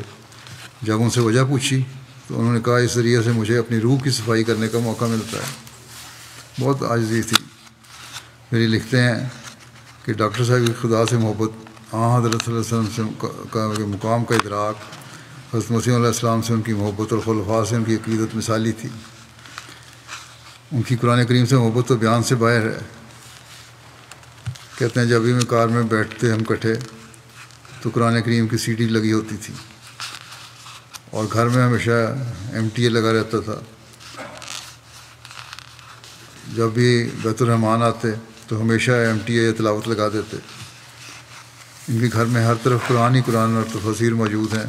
جب ان سے وجہ پوچھی تو انہوں نے کہا اس ذریعے سے مجھے اپنی روح کی صفائی کرنے کا موقع ملتا ہے۔ بہت عاجزی تھی میری۔ لکھتے ہیں کہ ڈاکٹر صاحب کی خدا سے محبت، حضرت صلی اللہ علیہ وسلم سے مقام کا ادراک، حضرت مسیح علیہ السلام سے ان کی محبت اور خلفاء سے ان کی عقیدت مثالی تھی۔ ان کی قرآن کریم سے محبت تو بیان سے باہر ہے۔ کہتے ہیں جب بھی میں کار میں بیٹھتے ہم کٹھے تو قرآن کریم کی CD لگی ہوتی تھی، اور گھر میں ہمیشہ MTA لگا رہتا تھا۔ جب بھی بیت الرحمان آتے تو ہمیشہ MTA تلاوت لگا دیتے۔ ان کے گھر میں ہر طرف قرآن ہی قرآن اور تفاسیر موجود ہیں،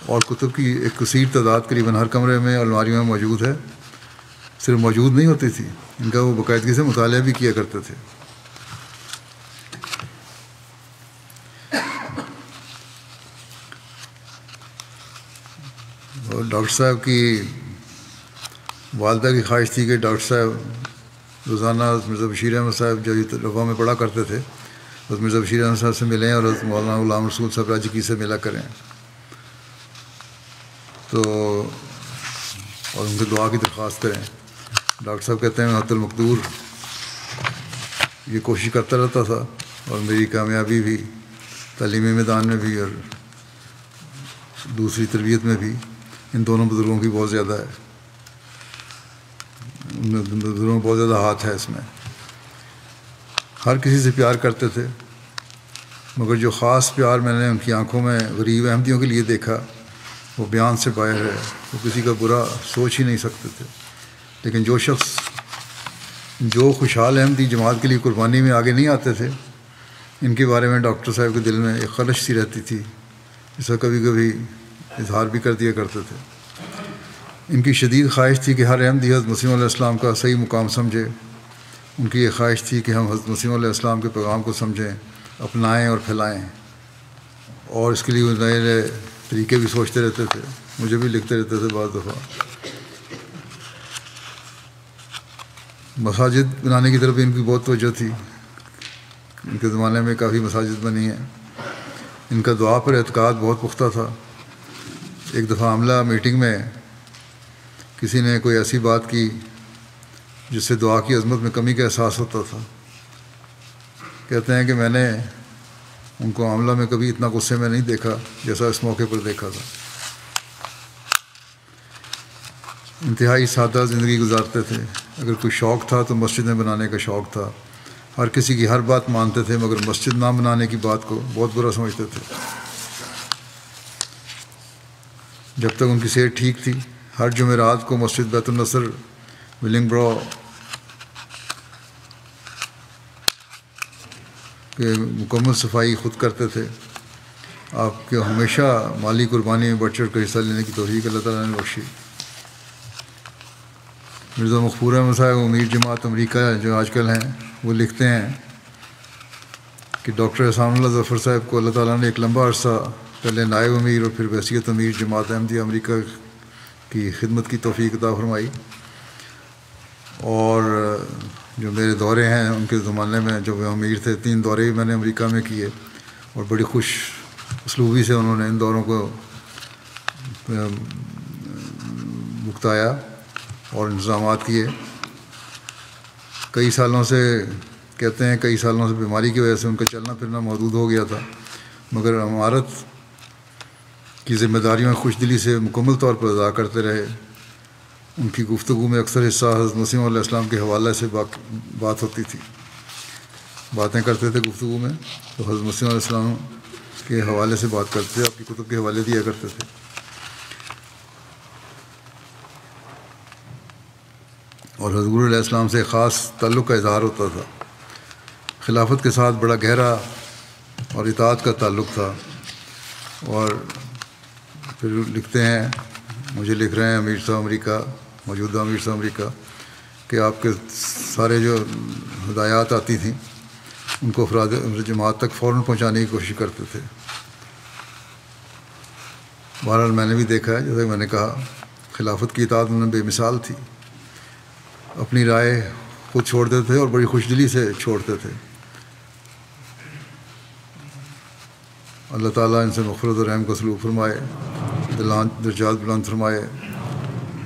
اور کتب کی ایک کثیر تعداد قریباً ہر کمرے میں الماریوں میں موجود ہے۔ صرف موجود نہیں ہوتی تھی، ان کا وہ باقاعدگی سے مطالعہ بھی کیا کرتے تھے۔ اور ڈاکٹر صاحب کی والدہ کی خواہش تھی کہ ڈاکٹر صاحب روزانہ مرزا بشیر احمد صاحب جو رفع میں پڑھا کرتے تھے، حضرت مرزا بشیر احمد صاحب سے ملیں اور حضرت مولانا غلام رسول صاحب راجکی سے ملا کریں، تو اور ان کی دعا کی درخواست کریں۔ ڈاکٹر صاحب کہتے ہیں میں حت المقدور یہ کوشش کرتا رہتا تھا، اور میری کامیابی بھی تعلیمی میدان میں بھی اور دوسری تربیت میں بھی ان دونوں بزرگوں کی بہت زیادہ ہے، ان بزرگوں میں بہت زیادہ ہاتھ ہے اس میں۔ ہر کسی سے پیار کرتے تھے، مگر جو خاص پیار میں نے ان کی آنکھوں میں غریب احمدیوں کے لیے دیکھا وہ بیان سے باہر ہے۔ وہ کسی کا برا سوچ ہی نہیں سکتے تھے، لیکن جو شخص جو خوشحال احمدی جماعت کے لیے قربانی میں آگے نہیں آتے تھے، ان کے بارے میں ڈاکٹر صاحب کے دل میں ایک خلش سی رہتی تھی، جس کا کبھی کبھی اظہار بھی کر دیا کرتے تھے۔ ان کی شدید خواہش تھی کہ ہر احمدی حضرت مسیح علیہ السلام کا صحیح مقام سمجھے۔ ان کی یہ خواہش تھی کہ ہم حضرت مسیح علیہ السلام کے پیغام کو سمجھیں، اپنائیں اور پھیلائیں، اور اس کے لیے وہ نئے نئے طریقے بھی سوچتے رہتے تھے، مجھے بھی لکھتے رہتے تھے بعض دفعہ۔ مساجد بنانے کی طرف ان کی بہت توجہ تھی۔ ان کے زمانے میں کافی مساجد بنی ہیں. ان کا دعا پر اعتقاد بہت پختہ تھا. ایک دفعہ عاملہ میٹنگ میں کسی نے کوئی ایسی بات کی جس سے دعا کی عظمت میں کمی کا احساس ہوتا تھا. کہتے ہیں کہ میں نے ان کو عاملہ میں کبھی اتنا غصے میں نہیں دیکھا جیسا اس موقع پر دیکھا تھا. انتہائی سادہ زندگی گزارتے تھے. اگر کوئی شوق تھا تو مسجدیں بنانے کا شوق تھا. ہر کسی کی ہر بات مانتے تھے مگر مسجد نہ بنانے کی بات کو بہت برا سمجھتے تھے. جب تک ان کی صحت ٹھیک تھی ہر جمعرات کو مسجد بیت النصر ولنگ برو کہ مکمل صفائی خود کرتے تھے. آپ کے ہمیشہ مالی قربانی میں بڑھ چڑھ کر حصہ لینے کی توفیق اللہ تعالیٰ نے بخشی. مرزا مغفور احمد صاحب امیر جماعت امریکہ جو آج کل ہیں وہ لکھتے ہیں کہ ڈاکٹر احسان اللہ ظفر صاحب کو اللہ تعالیٰ نے ایک لمبا عرصہ پہلے نائب امیر اور پھر بحیثیت امیر جماعت احمدیہ امریکہ کی خدمت کی توفیق عطا فرمائی. اور جو میرے دورے ہیں ان کے زمانے میں جو وہ امیر تھے 3 دورے بھی میں نے امریکہ میں کیے اور بڑی خوش اسلوبی سے انہوں نے ان دوروں کو بھگتایا اور انتظامات کیے. کئی سالوں سے کہتے ہیں کئی سالوں سے بیماری کی وجہ سے ان کا چلنا پھرنا محدود ہو گیا تھا مگر امارت کی ذمہ داریوں میں خوش دلی سے مکمل طور پر ادا کرتے رہے. ان کی گفتگو میں اکثر حصہ حضرت مسیح علیہ السلام کے حوالے سے بات ہوتی تھی. باتیں کرتے تھے گفتگو میں تو حضرت مسیح علیہ السلام کے حوالے سے بات کرتے تھے. آپ کی کتب کے حوالے دیا کرتے تھے. اور حضور علیہ السلام سے خاص تعلق کا اظہار ہوتا تھا. خلافت کے ساتھ بڑا گہرا اور اطاعت کا تعلق تھا. اور پھر لکھتے ہیں مجھے لکھ رہے ہیں امیر صاحب امریکہ موجودہ امیر صاحب امریکہ کہ آپ کے سارے جو ہدایات آتی تھیں ان کو افراد جماعت تک فوراً پہنچانے کی کوشش کرتے تھے. بہرحال میں نے بھی دیکھا ہے جیسے میں نے کہا خلافت کی اطاعت میں بے مثال تھی. اپنی رائے خود چھوڑتے تھے اور بڑی خوش دلی سے چھوڑتے تھے. اللہ تعالیٰ ان سے مغفرت اور رحم کا سلوک فرمائے, درجات بلند فرمائے.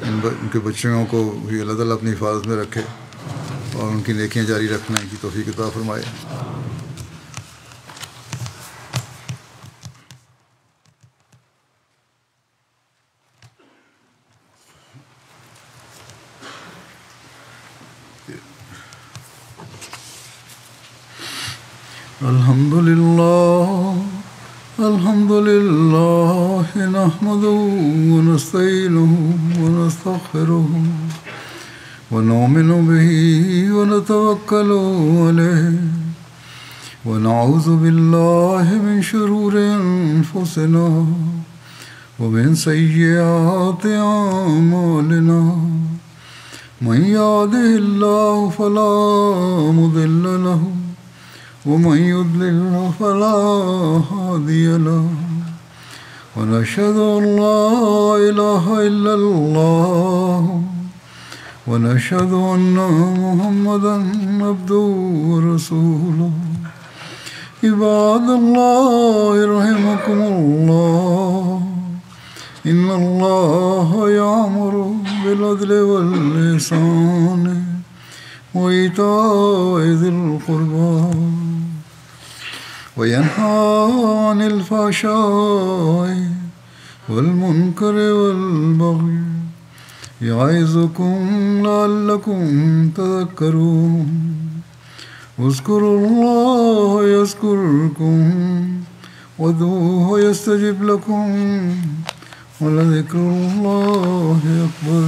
ان کے بچیوں کو بھی اللہ تعالیٰ اپنی حفاظت میں رکھے اور ان کی نیکیاں جاری رکھنے کی توفیق عطا فرمائے. الحمد لله نحمده ونستعينه ونستغفره ونؤمن به ونتوكل عليه ونعوذ بالله من شرور أنفسنا ومن سيئات أعمالنا من يهده الله فلا مضل له ومن يضلل فلا هادي له ونشهد أن لا إله إلا الله ونشهد أن محمدا عبده ورسوله. عباد الله رحمكم الله إن الله يأمر بالعدل والإحسان وإيتاء ذي القربى وينهى عن الفحشاء والمنكر والبغي يعظكم لعلكم تذكرون. اذكروا الله يذكركم وادعوه يستجب لكم ولذكر الله أكبر.